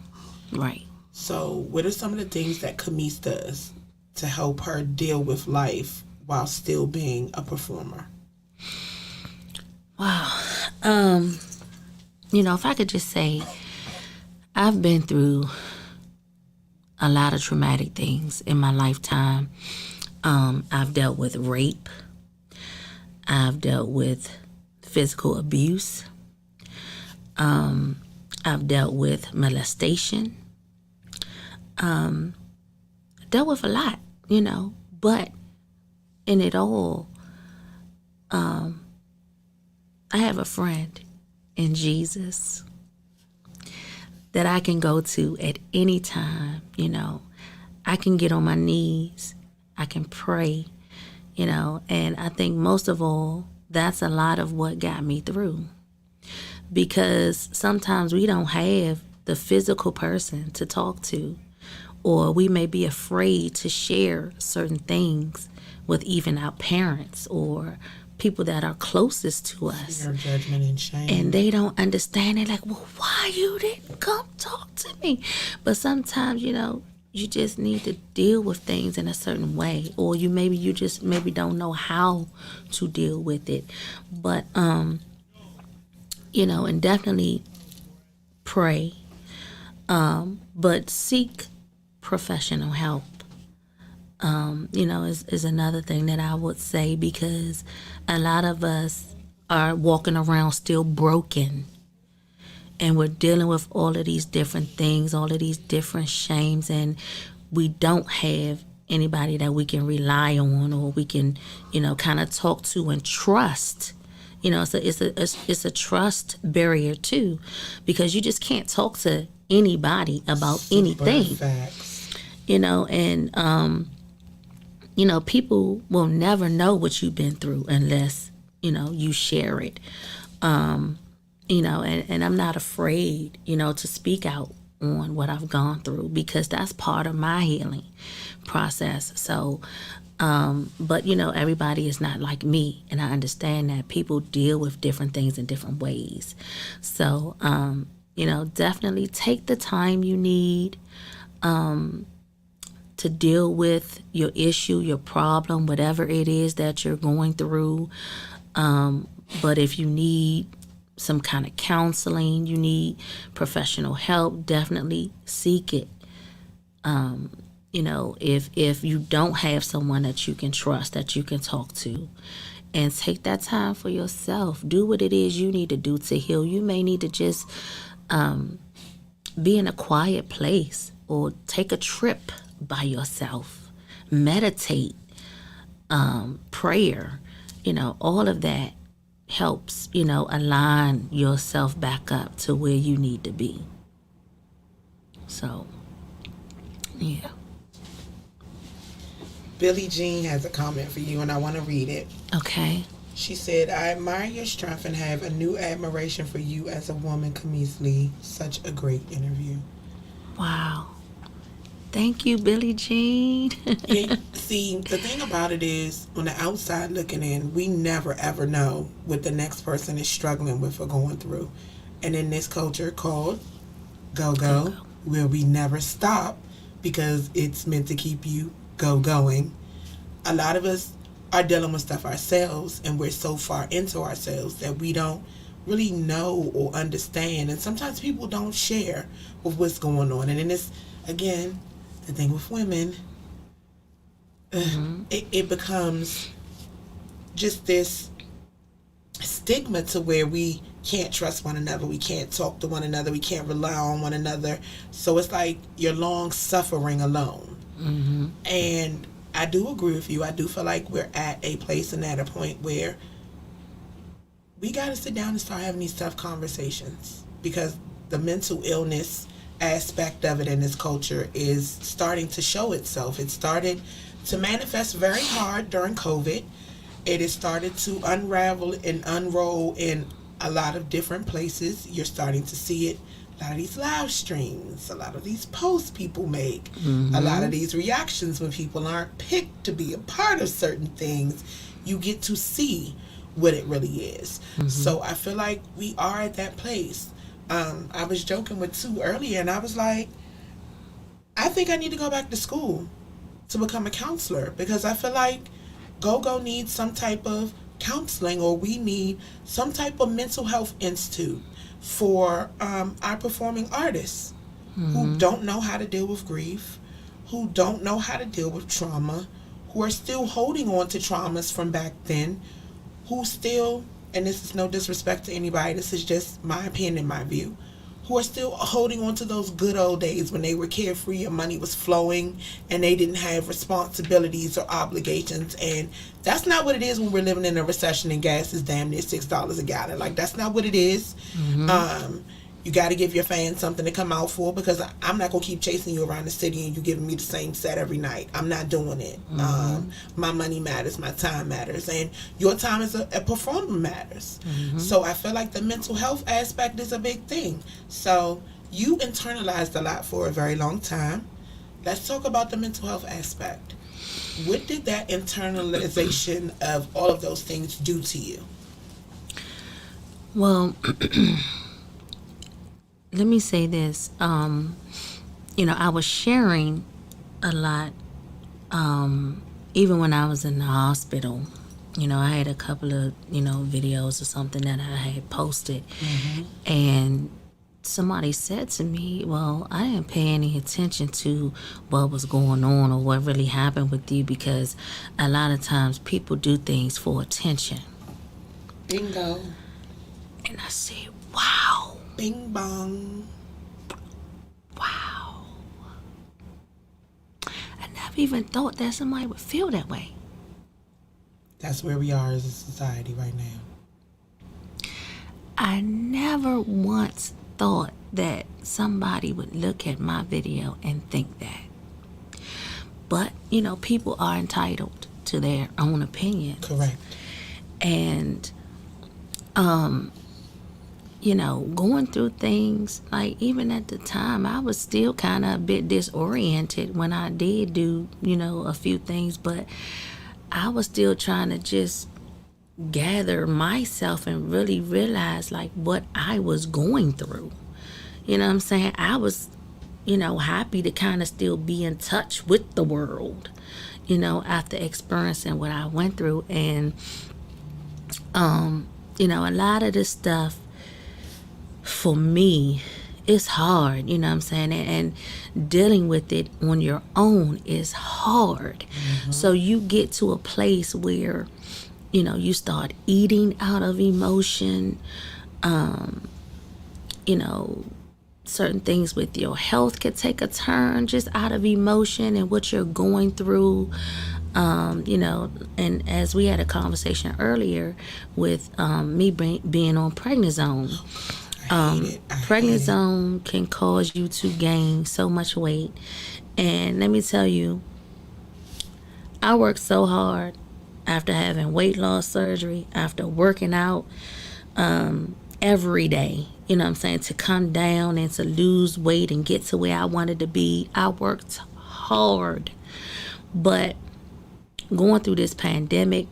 Right. So what are some of the things that Kimise does to help her deal with life while still being a performer? Wow. If I could just say, I've been through a lot of traumatic things in my lifetime. I've dealt with rape. I've dealt with physical abuse. I've dealt with molestation. Dealt with a lot, but in it all, I have a friend in Jesus that I can go to at any time. I can get on my knees, I can pray, and I think most of all, that's a lot of what got me through. Because sometimes we don't have the physical person to talk to, or we may be afraid to share certain things with even our parents or people that are closest to us. Fear, judgment, and shame. And they don't understand it, like, well, why you didn't come talk to me? But sometimes, you just need to deal with things in a certain way, or you just don't know how to deal with it. But and definitely pray, but seek professional help. Is another thing that I would say, because a lot of us are walking around still broken, and we're dealing with all of these different things, all of these different shames, and we don't have anybody that we can rely on, or we can, kind of talk to and trust. It's a trust barrier too, because you just can't talk to anybody about anything. Facts. People will never know what you've been through unless, you share it. And I'm not afraid, to speak out on what I've gone through, because that's part of my healing process. So, but everybody is not like me, and I understand that people deal with different things in different ways. So, definitely take the time you need, to deal with your issue, your problem, whatever it is that you're going through. But if you need some kind of counseling, you need professional help, definitely seek it. If you don't have someone that you can trust, that you can talk to, and take that time for yourself. Do what it is you need to do to heal. You may need to just be in a quiet place, or take a trip by yourself, meditate, prayer, all of that helps, align yourself back up to where you need to be. So, yeah. Billie Jean has a comment for you, and I want to read it. Okay. She said, I admire your strength and have a new admiration for you as a woman, Kimise Lee. Such a great interview. Wow. Thank you, Billie Jean. Yeah, see, the thing about it is, on the outside looking in, we never ever know what the next person is struggling with or going through. And in this culture called go-go, where we never stop because it's meant to keep you going, a lot of us are dealing with stuff ourselves, and we're so far into ourselves that we don't really know or understand. And sometimes people don't share with what's going on. And then it's, again, the thing with women, it becomes just this stigma to where we can't trust one another, we can't talk to one another, we can't rely on one another. So it's like you're long suffering alone. And I do agree with you. I do feel like we're at a place and at a point where we got to sit down and start having these tough conversations, because the mental illness aspect of it in this culture is starting to show itself. It started to manifest very hard during COVID. It has started to unravel and unroll in a lot of different places. You're starting to see it. A lot of these live streams, a lot of these posts people make, a lot of these reactions when people aren't picked to be a part of certain things, you get to see what it really is. So I feel like we are at that place. I was joking with Sue earlier, and I was like, I think I need to go back to school to become a counselor, because I feel like Go-Go needs some type of counseling, or we need some type of mental health institute for our performing artists who don't know how to deal with grief, who don't know how to deal with trauma, who are still holding on to traumas from back then, who still, and this is no disrespect to anybody, this is just my opinion, my view, who are still holding on to those good old days when they were carefree and money was flowing and they didn't have responsibilities or obligations. And that's not what it is when we're living in a recession and gas is damn near $6 a gallon. Like, that's not what it is. You got to give your fans something to come out for, because I'm not going to keep chasing you around the city and you giving me the same set every night. I'm not doing it. My money matters. My time matters. And your time as a performer matters. So I feel like the mental health aspect is a big thing. So you internalized a lot for a very long time. Let's talk about the mental health aspect. What did that internalization of all of those things do to you? Well, let me say this. I was sharing a lot, even when I was in the hospital. I had a couple of, videos or something that I had posted. And somebody said to me, well, I didn't pay any attention to what was going on or what really happened with you, because a lot of times people do things for attention. Bingo. And I said, wow. Bing bong. Wow. I never even thought that somebody would feel that way. That's where we are as a society right now. I never once thought that somebody would look at my video and think that. But, people are entitled to their own opinion. Correct. And, going through things, like even at the time, I was still kind of a bit disoriented when I did do, a few things, but I was still trying to just gather myself and really realize like what I was going through. You know what I'm saying? I was, happy to kind of still be in touch with the world, after experiencing what I went through. And, a lot of this stuff for me, it's hard, you know what I'm saying? And dealing with it on your own is hard. So you get to a place where, you start eating out of emotion, certain things with your health could take a turn just out of emotion and what you're going through. And as we had a conversation earlier with me being on prednisone, prednisone can cause you to gain so much weight. And let me tell you, I worked so hard after having weight loss surgery, after working out every day, to come down and to lose weight and get to where I wanted to be. I worked hard. But going through this pandemic,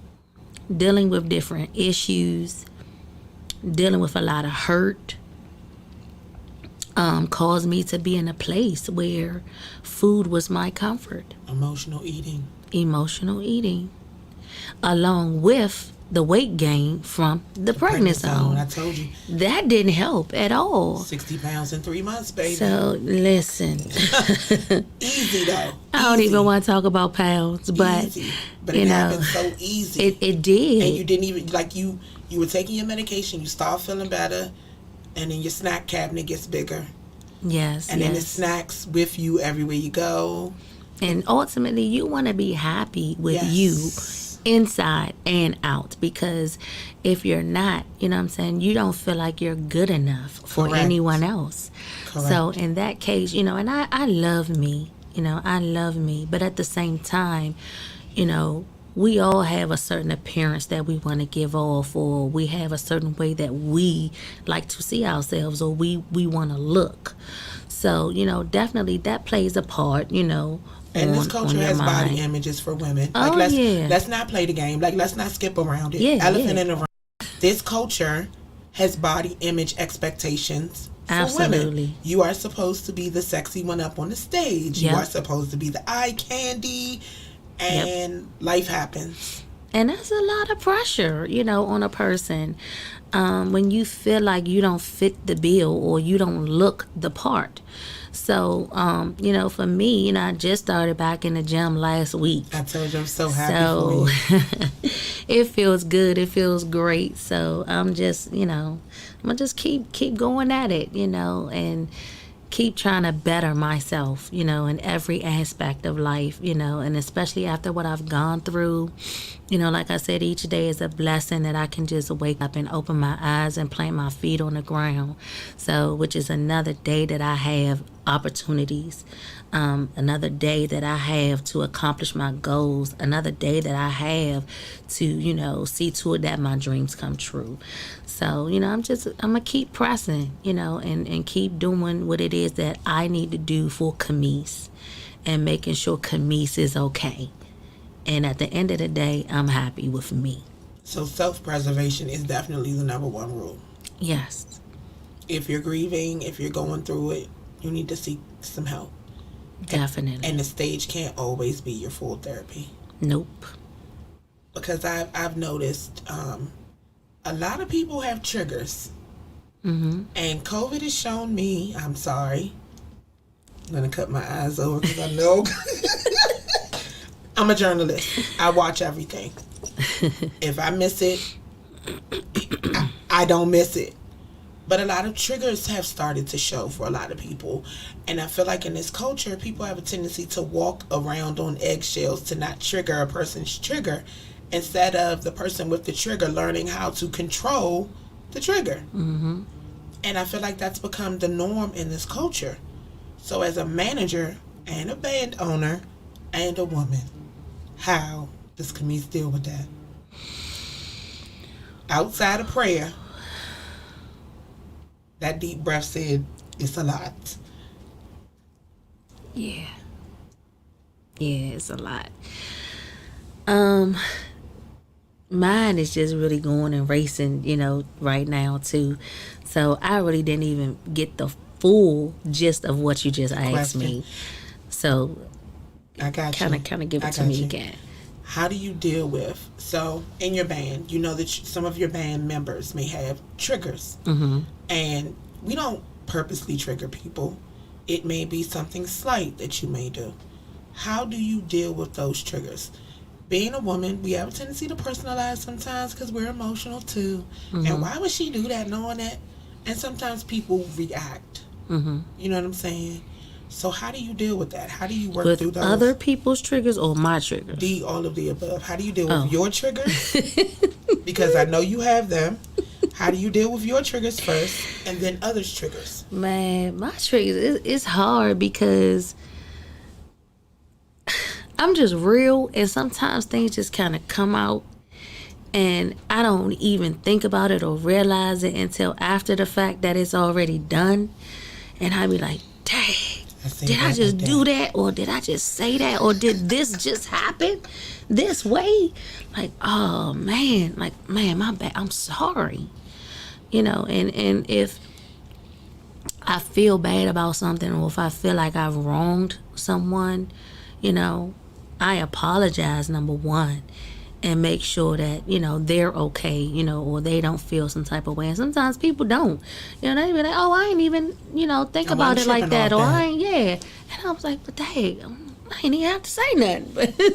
dealing with different issues, dealing with a lot of hurt, caused me to be in a place where food was my comfort. Emotional eating. Along with the weight gain from the prednisone. I told you. That didn't help at all. 60 pounds in 3 months, baby. So, listen. Easy, though. I don't even want to talk about pounds, but, easy. But it happened so easy. It did. And you didn't even, like, you were taking your medication, you start feeling better, and then your snack cabinet gets bigger. Yes, and then the snacks with you everywhere you go. And ultimately, you want to be happy with Yes. you inside and out, because if you're not, you know what I'm saying, you don't feel like you're good enough for Correct. anyone else. Correct. So in that case, you know, and I love me, you know, I love me, but at the same time, you know, we all have a certain appearance that we want to give off, or we have a certain way that we like to see ourselves, or we want to look. So, you know, definitely that plays a part, you know, And this on culture your has body mind. images for women. Oh, Like yeah. let's not play the game. Like let's not skip around it. Yeah, Elephant yeah. in the room. This culture has body image expectations for Absolutely. women. You are supposed to be the sexy one up on the stage. You Yep. are supposed to be the eye candy, and life happens. And that's a lot of pressure, you know, on a person, when you feel like you don't fit the bill or you don't look the part. So, you know, for me, you know, I just started back in the gym last week. I told you I'm so happy So for you. it feels good. It feels great. So I'm just, you know, I'm gonna just keep going at it, you know, and keep trying to better myself, you know, in every aspect of life, you know, and especially after what I've gone through, you know, like I said, each day is a blessing that I can just wake up and open my eyes and plant my feet on the ground. So, which is another day that I have opportunities, another day that I have to accomplish my goals, another day that I have to, you know, see to it that my dreams come true. So, you know, I'm gonna keep pressing, you know, and keep doing what it is that I need to do for Kimise, and making sure Kimise is okay. And at the end of the day, I'm happy with me. So self-preservation is definitely the number one rule. Yes, If you're grieving, if you're going through it, you need to seek some help. definitely. And the stage can't always be your full therapy. Nope. Because I've noticed a lot of people have triggers. And COVID has shown me, I'm sorry, I'm going to cut my eyes over because I know. I'm a journalist. I watch everything. If I miss it, I don't miss it. But a lot of triggers have started to show for a lot of people. And I feel like in this culture, people have a tendency to walk around on eggshells to not trigger a person's trigger, instead of the person with the trigger learning how to control the trigger. Mm-hmm. And I feel like that's become the norm in this culture. So as a manager and a band owner and a woman, how does Kimise deal with that? Outside of prayer, that deep breath said, it's a lot. Yeah. Yeah, it's a lot. Mine is just really going and racing, you know, right now too. So I really didn't even get the full gist of what you just asked me. So I got you. kind of give I it to got me you. again. How do you deal with, so in your band, you know that some of your band members may have triggers. Mm-hmm. And we don't purposely trigger people. It may be something slight that you may do. How do you deal with those triggers? Being a woman, we have a tendency to personalize sometimes because we're emotional too. Mm-hmm. And why would she do that knowing that? And sometimes people react. Mm-hmm. You know what I'm saying? So how do you deal with that? How do you work With through those? other people's triggers or my triggers? All of the above. How do you deal with Oh. your triggers? Because I know you have them. How do you deal with your triggers first and then others' triggers? Man, my triggers, it's hard because I'm just real, and sometimes things just kind of come out and I don't even think about it or realize it until after the fact that it's already done. And I be like, dang, did I just do that? Or did I just say that? Or did this just happen this way? Like, oh man, my bad. I'm sorry. You know, and if I feel bad about something, or if I feel like I've wronged someone, you know, I apologize, number one, and make sure that, you know, they're okay, you know, or they don't feel some type of way. And sometimes people don't. You know, they be like, oh, I ain't even, you know, think about it like that. Or I ain't, yeah. And I was like, but dang, I ain't even have to say nothing.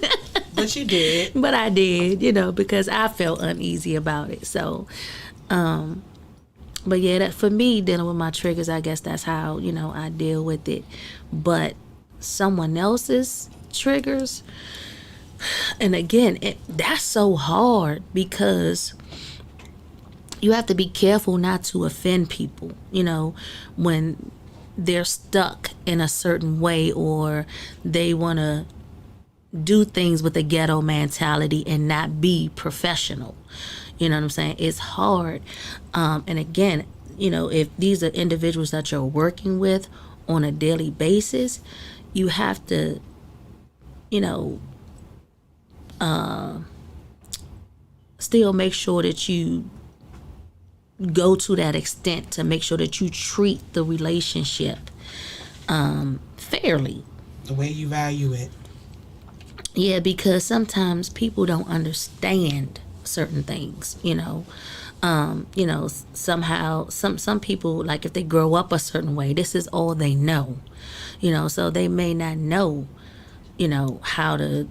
But you did. But I did, you know, because I felt uneasy about it. So, but yeah, that for me, dealing with my triggers, I guess that's how, you know, I deal with it. But someone else's triggers. And again, that's so hard because you have to be careful not to offend people, when they're stuck in a certain way, or they want to do things with a ghetto mentality and not be professional. You know what I'm saying? It's hard. And again, if these are individuals that you're working with on a daily basis, you have to, still make sure that you go to that extent to make sure that you treat the relationship fairly. The way you value it. Yeah, because sometimes people don't understand certain things, somehow some people, like if they grow up a certain way, this is all they know, so they may not know, how to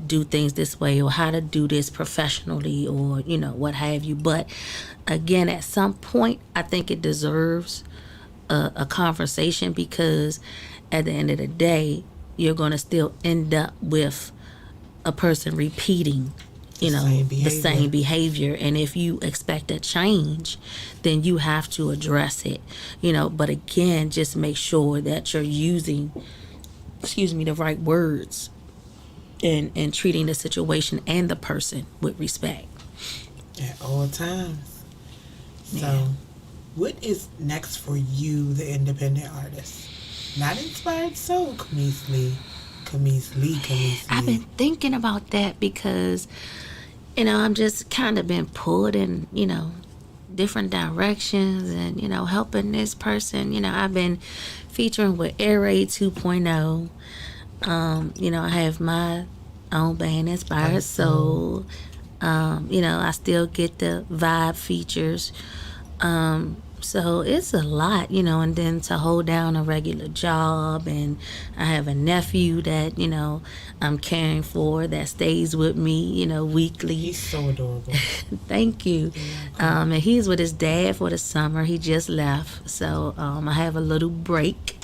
do things this way or how to do this professionally or, what have you. But again, at some point, I think it deserves a conversation, because at the end of the day, you're going to still end up with a person repeating, the same behavior. And if you expect a change, then you have to address it, but again, just make sure that you're using, the right words and treating the situation and the person with respect. At all times. Yeah. So, what is next for you, the independent artist? Not Inspired Soul, Kimise Lee. I've been thinking about that because, I'm just kind of been pulled in, different directions and, helping this person. I've been featuring with Air Raid 2.0. I have my own band, Inspired Soul. I still get the vibe features. So it's a lot, and then to hold down a regular job, and I have a nephew that, I'm caring for that stays with me, weekly. He's so adorable. Thank you. And he's with his dad for the summer. He just left. So I have a little break.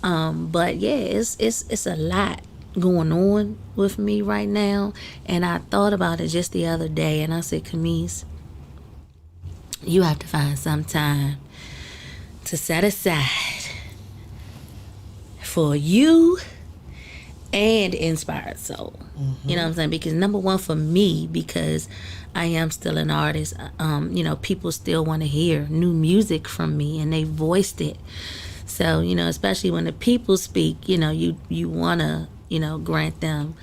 But yeah, it's a lot going on with me right now. And I thought about it just the other day, and I said, Kimise, you have to find some time to set aside for you and Inspired Soul. Mm-hmm. You know what I'm saying? Because number one for me, because I am still an artist, people still want to hear new music from me, and they voiced it. So, especially when the people speak, you want to, grant them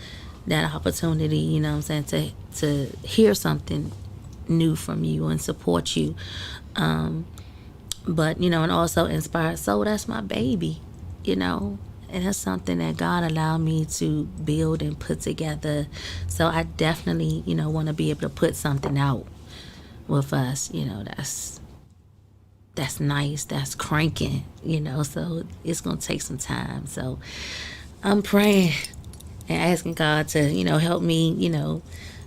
that opportunity, to hear something new from you and support you. But, and also Inspired Soul, that's my baby, and that's something that God allowed me to build and put together. So I definitely, want to be able to put something out with us, that's nice, that's cranking, so it's going to take some time. So I'm praying and asking God to, help me,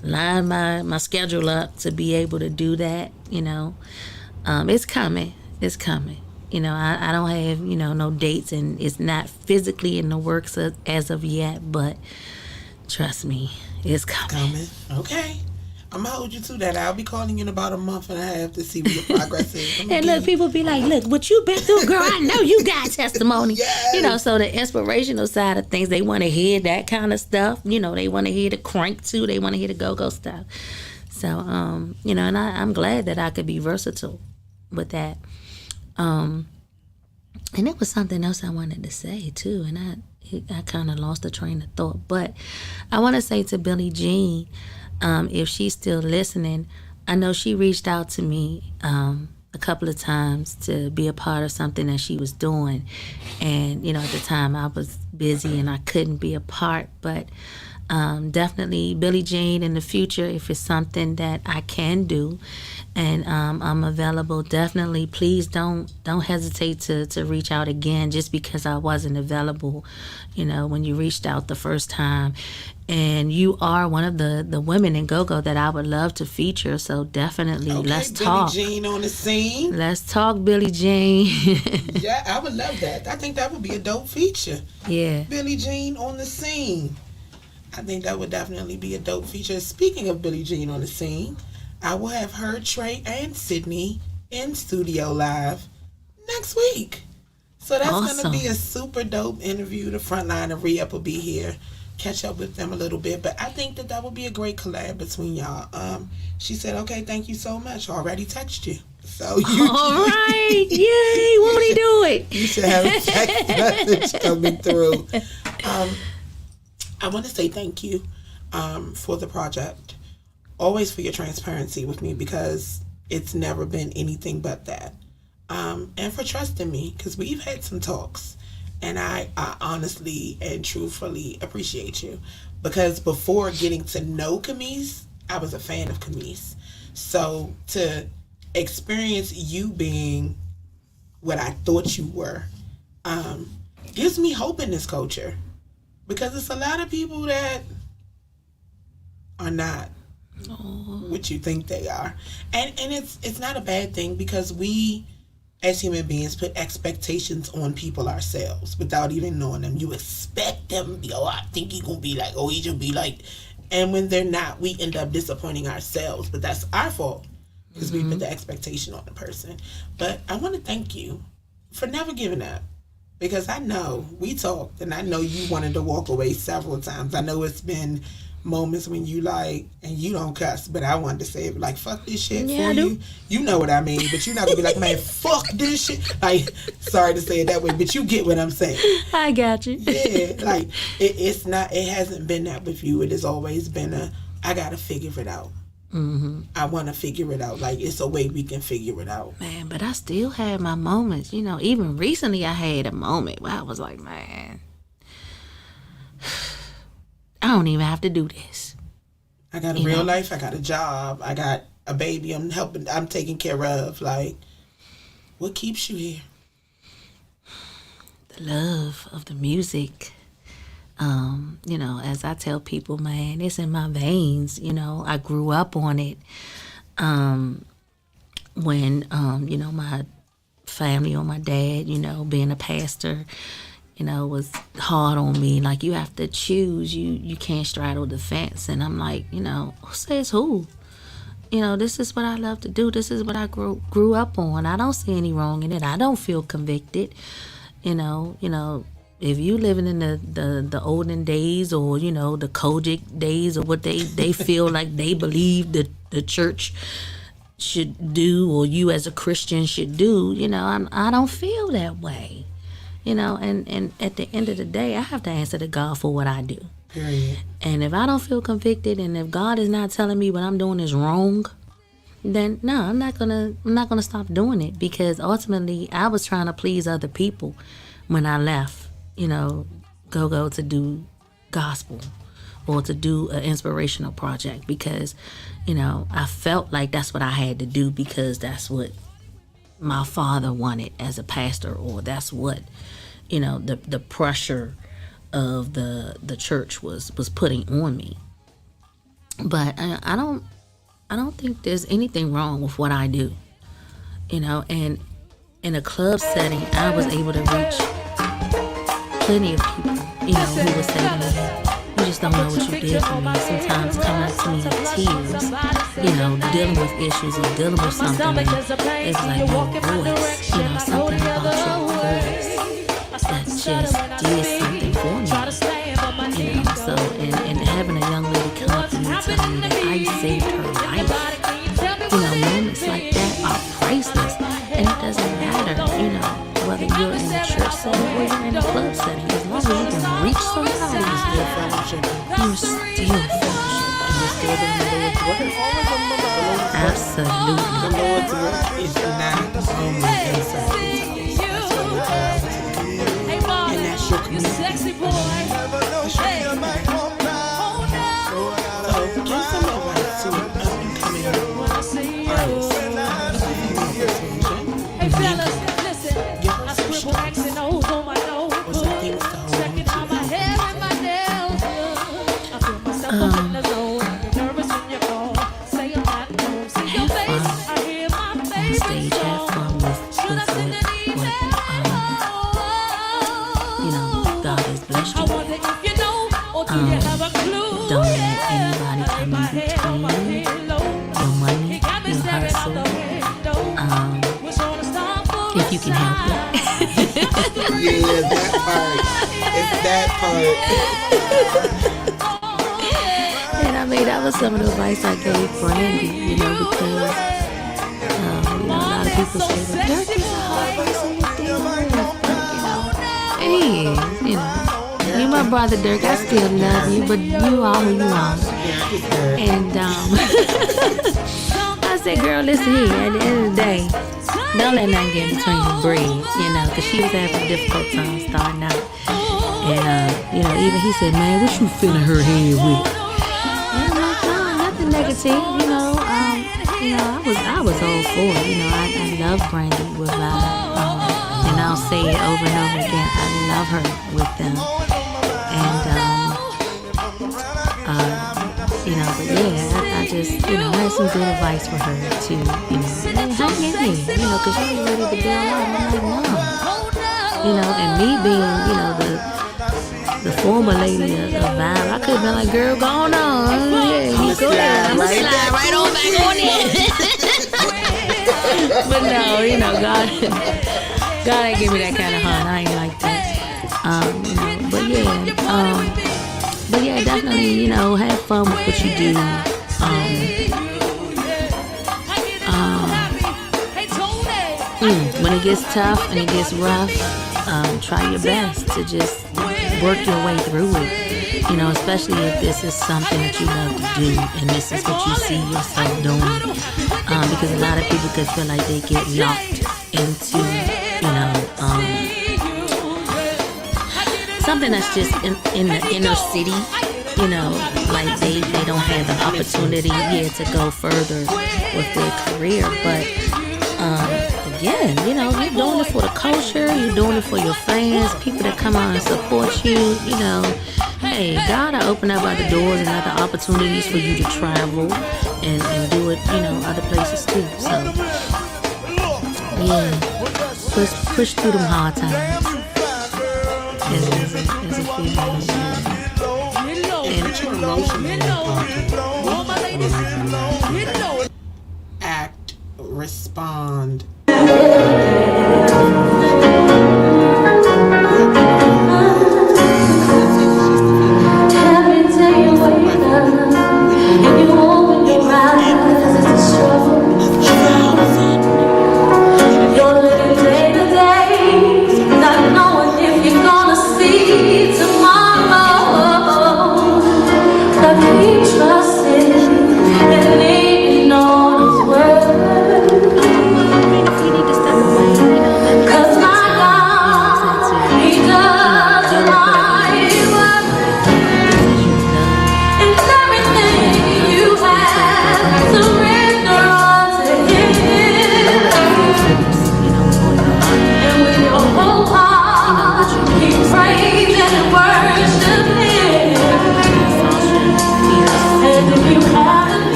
line my schedule up to be able to do that. It's coming. I don't have, no dates, and it's not physically in the works as of yet, but trust me, it's coming. Okay. I'm going to hold you to that. I'll be calling you in about a month and a half to see what your progress is. And look, people be like, look, what you been through, girl, I know you got testimony. Yes. So the inspirational side of things, they want to hear that kind of stuff. They want to hear the crank too. They want to hear the go-go stuff. So, and I'm glad that I could be versatile with that. And it was something else I wanted to say too, and I kind of lost the train of thought. But I want to say to Billie Jean, if she's still listening, I know she reached out to me a couple of times to be a part of something that she was doing. And, at the time I was busy and I couldn't be a part. But Definitely Billie Jean in the future, if it's something that I can do and I'm available, definitely please don't hesitate to reach out again just because I wasn't available, when you reached out the first time. And you are one of the women in go-go that I would love to feature, so definitely let's talk. Billie Jean on the scene. Let's talk, Billie Jean. Yeah, I would love that. I think that would be a dope feature. Yeah. Billie Jean on the scene. I think that would definitely be a dope feature. Speaking of Billie Jean on the scene, I will have her, Trey, and Sydney in studio live next week. So that's awesome. going to be a super dope interview. The Frontline and Re-Up will be here. Catch up with them a little bit. But I think that would be a great collab between y'all. She said, okay, thank you so much. Already texted you. So you all right. Yay. Won't he do it? You should have a text message coming through. I want to say thank you for the project. Always for your transparency with me, because it's never been anything but that. And for trusting me, because we've had some talks. And I honestly and truthfully appreciate you. Because before getting to know Kimise, I was a fan of Kimise. So to experience you being what I thought you were gives me hope in this culture. Because it's a lot of people that are not what you think they are. And it's not a bad thing, because we as human beings put expectations on people ourselves without even knowing them. You expect them, I think he's gonna be like, he should be like, and when they're not, we end up disappointing ourselves. But that's our fault, because we put the expectation on the person. But I want to thank you for never giving up, because I know we talked, and I know you wanted to walk away several times. I know it's been moments when you and you don't cuss, but I wanted to say it, like, fuck this shit for you. You know what I mean, but you're not gonna be like, man, fuck this shit. Like, sorry to say it that way, but you get what I'm saying. I got you. Yeah, like it hasn't been that with you. It has always been I gotta figure it out. I want to figure it out. Like, it's a way we can figure it out. Man, but I still had my moments. Even recently I had a moment where I was like, man, I don't even have to do this. I got a real life. I got a job. I got a baby I'm taking care of. Like, what keeps you here? The love of the music. As I tell people, man, it's in my veins. I grew up on it. When, my family or my dad, being a pastor, was hard on me. Like, you have to choose. You can't straddle the fence. And I'm like, who says who? This is what I love to do. This is what I grew up on. I don't see any wrong in it. I don't feel convicted. If you living in the olden days, or the Kojic days, or what they feel like they believe the church should do, or you as a Christian should do, I don't feel that way. And at the end of the day, I have to answer to God for what I do. Period. And if I don't feel convicted, and if God is not telling me what I'm doing is wrong, then no, I'm not gonna stop doing it, because ultimately I was trying to please other people when I left, go to do gospel or to do an inspirational project, because, I felt like that's what I had to do, because that's what my father wanted as a pastor, or that's what, the pressure of the church was putting on me. But I don't think there's anything wrong with what I do, and in a club setting, I was able to reach plenty of people, who would say to me, you just don't know what you did for me. Sometimes coming up to me in tears, dealing with issues and dealing with something, and it's like your voice, something about your voice that just did something for me. So, and having a young lady come up to me and tell me that I saved her life, moments like that are priceless. And it doesn't matter, whether you're in a church setting or you're in a club setting. As long as you can reach somebody, you're still fellowship. You're still fellowship. And you're still in the Lord's work. Absolutely. The Lord's work is not only inside His house. That's what we're called to do. And that's your community. That's your community. stage, have fun with what God has blessed you with. Don't let anybody come in between your money, your hustle, if you can help it. Yeah, that part. It's that part. And I mean, that was some of the advice I gave Brandy, because a lot of people say that Dirk is a hard person to deal with, and he is, You my brother Dirk, I still love you, but you are who you are. And I said, girl, listen here, at the end of the day, don't let nothing get between your bread, because she was having a difficult time starting out. And, even he said, man, what you filling her head with? And I'm like, no, nothing negative, I was all for it, I love Brandy with and I'll say it over and over again, I love her with them. And, but yeah, I just, I had some good advice for her to, hang in there, because she was ready to bail out. I'm like, no. And me being, the former lady of Vibe, I could have been like, girl, go on. Yeah, you go ahead. I'm going to slide right on back on in. But no, God ain't give me that kind of heart. I ain't like that. But yeah, definitely, have fun with what you do. When it gets tough and it gets rough, try your best to just work your way through it. Especially if this is something that you love to do and this is what you see yourself doing. Because a lot of people could feel like they get locked into, something that's just in the inner city, like they don't have the opportunity here to go further with their career. But again, you're doing it for the culture, you're doing it for your fans, people that come out and support you, hey, God will open up other doors and other opportunities for you to travel and do it, other places too. So yeah, push through them hard times. As a female, act, respond. if you need to step away,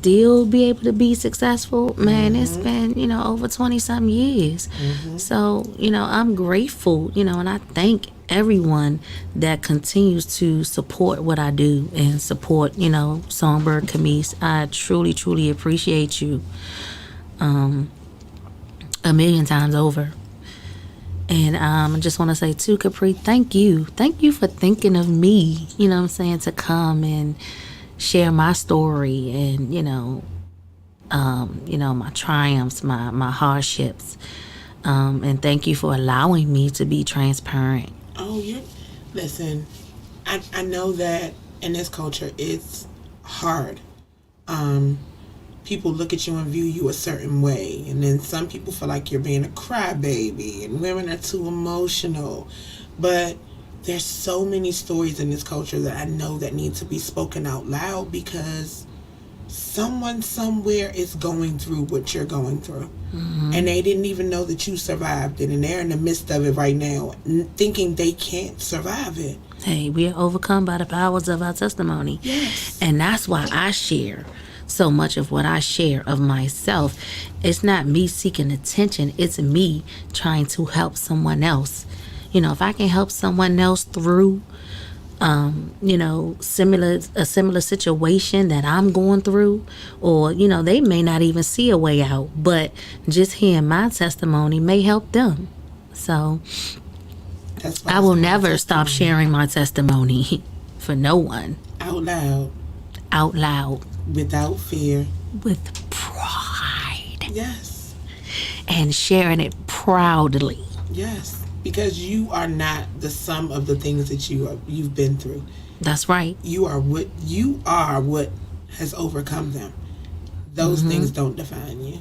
still be able to be successful, man, it's been, over 20 some years. So, I'm grateful, and I thank everyone that continues to support what I do and support, Song Bird Kimise. I truly, truly appreciate you a million times over. And I just want to say too, Kapri, thank you. Thank you for thinking of me, to come and share my story and, my triumphs, my hardships. And thank you for allowing me to be transparent. Oh, listen, I know that in this culture it's hard. People look at you and view you a certain way, and then some people feel like you're being a crybaby and women are too emotional. But there's so many stories in this culture that I know that need to be spoken out loud, because someone somewhere is going through what you're going through, and they didn't even know that you survived it, and they're in the midst of it right now thinking they can't survive it. Hey, we are overcome by the powers of our testimony. Yes. And that's why I share so much of what I share of myself. It's not me seeking attention, it's me trying to help someone else. If I can help someone else through a similar situation that I'm going through, or they may not even see a way out, but just hearing my testimony may help them. So I will never stop sharing my testimony for no one. Out loud. Without fear. With pride. Yes. And sharing it proudly. Yes. Because you are not the sum of the things that you've been through. That's right. You are what has overcome them. Those things don't define you.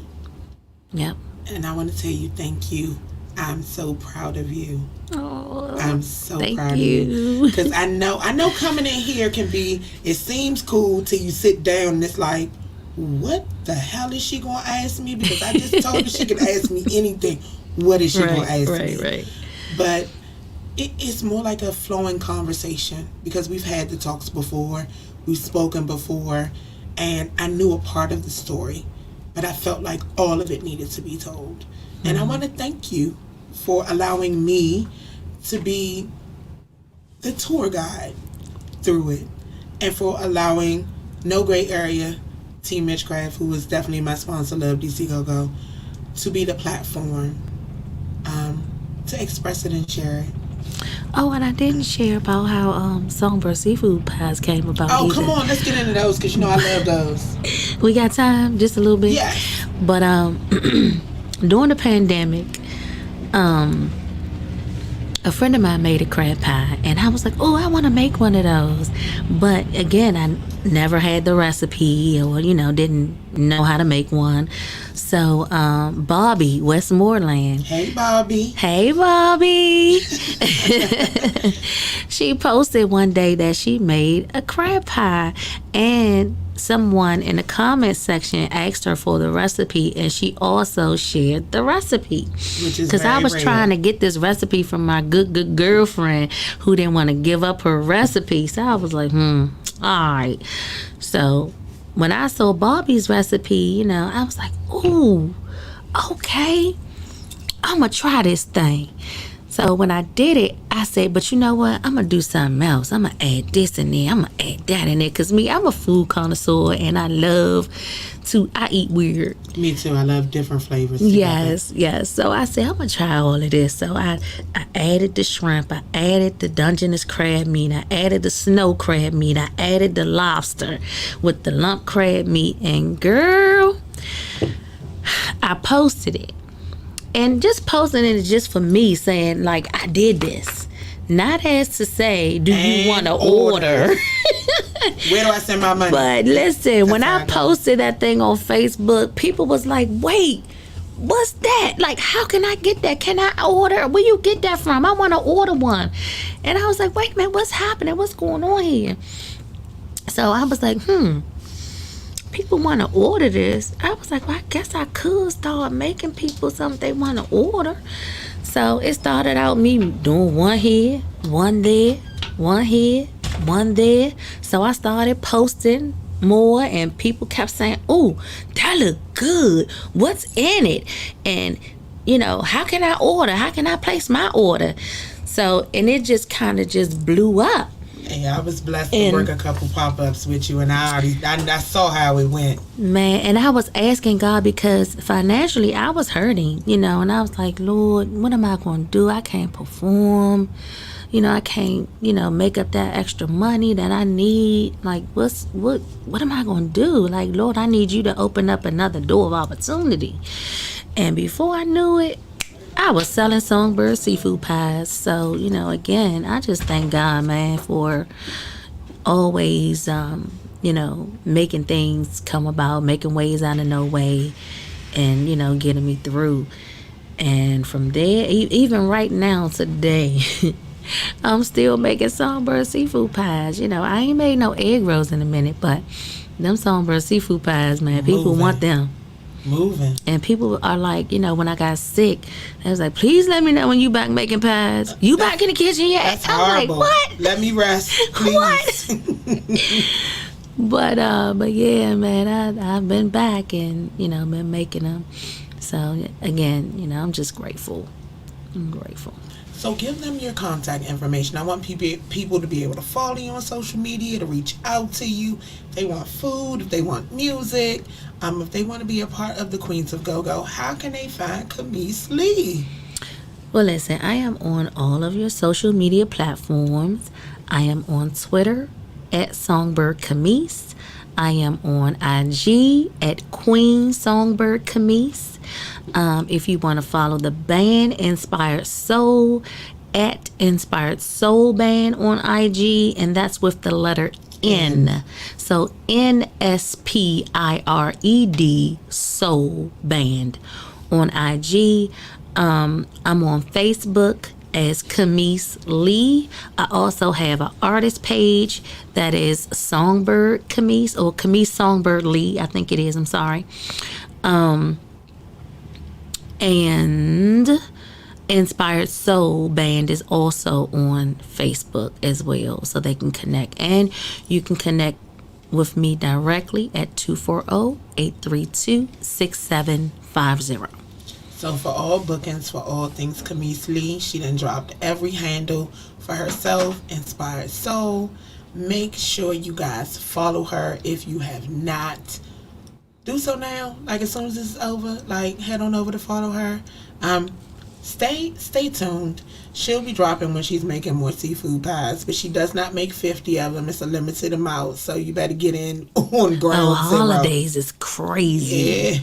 Yep. And I want to tell you, thank you. I'm so proud of you. Oh, I'm so thank proud you. of you. Because I know coming in here can be, it seems cool till you sit down and it's like, what the hell is she going to ask me? Because I just told her she could ask me anything. What is she going to ask me? Right. But it's more like a flowing conversation, because we've had the talks before, we've spoken before, and I knew a part of the story, but I felt like all of it needed to be told. And I want to thank you for allowing me to be the tour guide through it, and for allowing No Gray Area, Team Mitchcraft, who was definitely my sponsor, Love DC Go-Go, to be the platform to express it and share it. Oh, and I didn't share about how Songbird seafood pies came about. Oh, either. come on, let's get into those, because I love those. We got time, just a little bit. Yes. But during the pandemic, a friend of mine made a crab pie, and I was like, oh, I want to make one of those. But again, I never had the recipe, or didn't know how to make one. So Bobby Westmoreland, Hey Bobby, she posted one day that she made a crab pie, and someone in the comment section asked her for the recipe, and she also shared the recipe, because I was trying to get this recipe from my good girlfriend who didn't want to give up her recipe. So I was like, all right. So when I saw Bobby's recipe, I was like, ooh, okay, I'm gonna try this thing. So when I did it, I said, but you know what? I'm going to do something else. I'm going to add this in there. I'm going to add that in there. Because I'm a food connoisseur, and I eat weird. Me too. I love different flavors together. Yes. So I said, I'm going to try all of this. So I added the shrimp. I added the Dungeness crab meat. I added the snow crab meat. I added the lobster with the lump crab meat. And girl, I posted it. And just posting it is just for me, saying, like, I did this. Not as to say, do you want to order? Where do I send my money? But listen, when I posted that thing on Facebook, people was like, wait, what's that? Like, how can I get that? Can I order? Where you get that from? I want to order one. And I was like, wait a minute, what's happening? What's going on here? So I was like, people want to order this. I was like, well, I guess I could start making people something they want to order. So it started out me doing one here, one there, one here, one there. So I started posting more, and people kept saying, "Oh, that look good. What's in it?" And how can I order? How can I place my order? So, and it just kind of just blew up. Yeah, I was blessed to work a couple pop-ups with you, and I saw how it went. Man, and I was asking God because financially I was hurting, and I was like, Lord, what am I going to do? I can't perform. I can't, make up that extra money that I need. Like, what am I going to do? Like, Lord, I need you to open up another door of opportunity. And before I knew it, I was selling Songbird seafood pies. So, again, I just thank God, man, for always, making things come about, making ways out of no way, and, getting me through. And from there, even right now, today, I'm still making Songbird seafood pies. I ain't made no egg rolls in a minute, but them Songbird seafood pies, man, people want them. Moving. And people are like, when I got sick, I was like, please let me know when you back making pies. You back in the kitchen yet? That's I'm horrible. like, what? Let me rest, please. What? But yeah, man, I've been back and, been making them. So again, I'm just grateful. I'm grateful. So give them your contact information. I want people to be able to follow you on social media, to reach out to you. If they want food, if they want music, if they want to be a part of the Queens of Go-Go, how can they find Kimise Lee? Well, listen, I am on all of your social media platforms. I am on Twitter at Songbird Kimise. I am on IG at Queen Songbird Kimise. If you want to follow the band Inspired Soul, at Inspired Soul Band on IG, and that's with the letter N. So NSPIRED Soul Band on IG. I'm on Facebook as Kimise Lee. I also have an artist page that is Songbird Kimise, or Kimise Songbird Lee, I think it is, I'm sorry. And Inspired Soul Band is also on Facebook as well, so they can connect. And you can connect with me directly at 240-832-6750. So for all bookings, for all things Kimise Lee, she done dropped every handle for herself, Inspired Soul. Make sure you guys follow her if you have not. Do so now. Like, as soon as this is over, like, head on over to follow her. Stay tuned. She'll be dropping when she's making more seafood pies, but she does not make 50 of them. It's a limited amount, so you better get in on ground zero. Holidays is crazy. Yeah.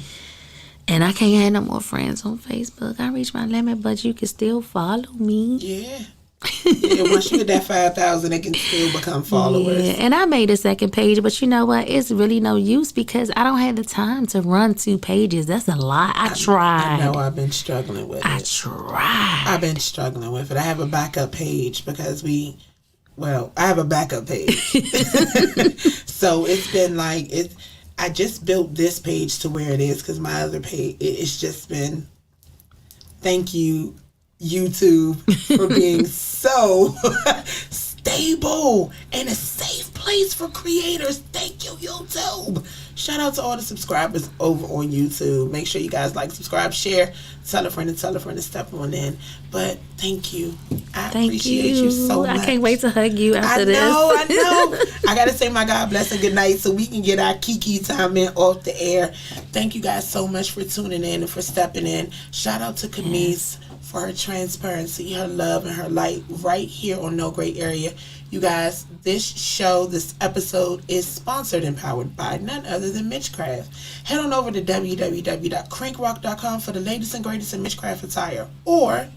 And I can't have no more friends on Facebook. I reached my limit, but you can still follow me. Yeah. Yeah, once you get that 5,000, they can still become followers. Yeah, and I made a second page, but you know what? It's really no use because I don't have the time to run 2 pages. That's a lot. I tried. I know I've been struggling with it. I've been struggling with it. I have a backup page because I have a backup page. So it's been like, I just built this page to where it is because my other page, it's just been, thank you, YouTube, for being so stable and a safe place for creators. Thank you, YouTube. Shout out to all the subscribers over on YouTube. Make sure you guys like, subscribe, share, tell a friend and step on in. But thank you. I appreciate you so much. I can't wait to hug you after this. I know. I gotta say my God bless and good night so we can get our Kiki time in off the air. Thank you guys so much for tuning in and for stepping in. Shout out to Kimise for her transparency, her love, and her light right here on No Gray Area. You guys, this episode is sponsored and powered by none other than Mitchcraft. Head on over to www.crankrock.com for the latest and greatest in Mitchcraft attire, or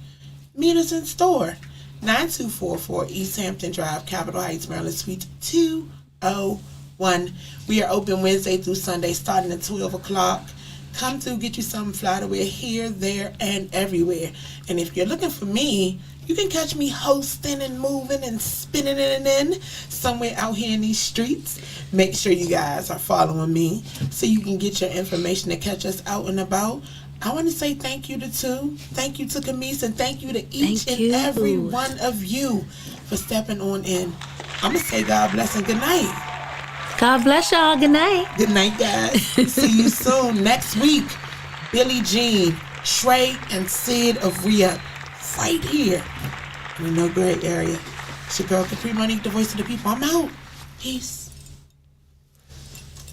meet us in store, 9244 East Hampton Drive, Capitol Heights, Maryland, Suite 201. We are open Wednesday through Sunday, starting at 12 o'clock. Come through, get you something fly to wear here, there, and everywhere. And if you're looking for me, you can catch me hosting and moving and spinning it in somewhere out here in these streets. Make sure you guys are following me so you can get your information to catch us out and about. I want to say thank you to Thank you to Kimise, and thank you to each and every one of you for stepping on in. I'm going to say God bless and good night. God bless y'all. Good night. Good night, guys. See you soon. Next week, Billie Jean, Trey, and Sid of Rhea right here in the No Gray Area. It's your girl, Kapri, Monique, the voice of the people. I'm out. Peace.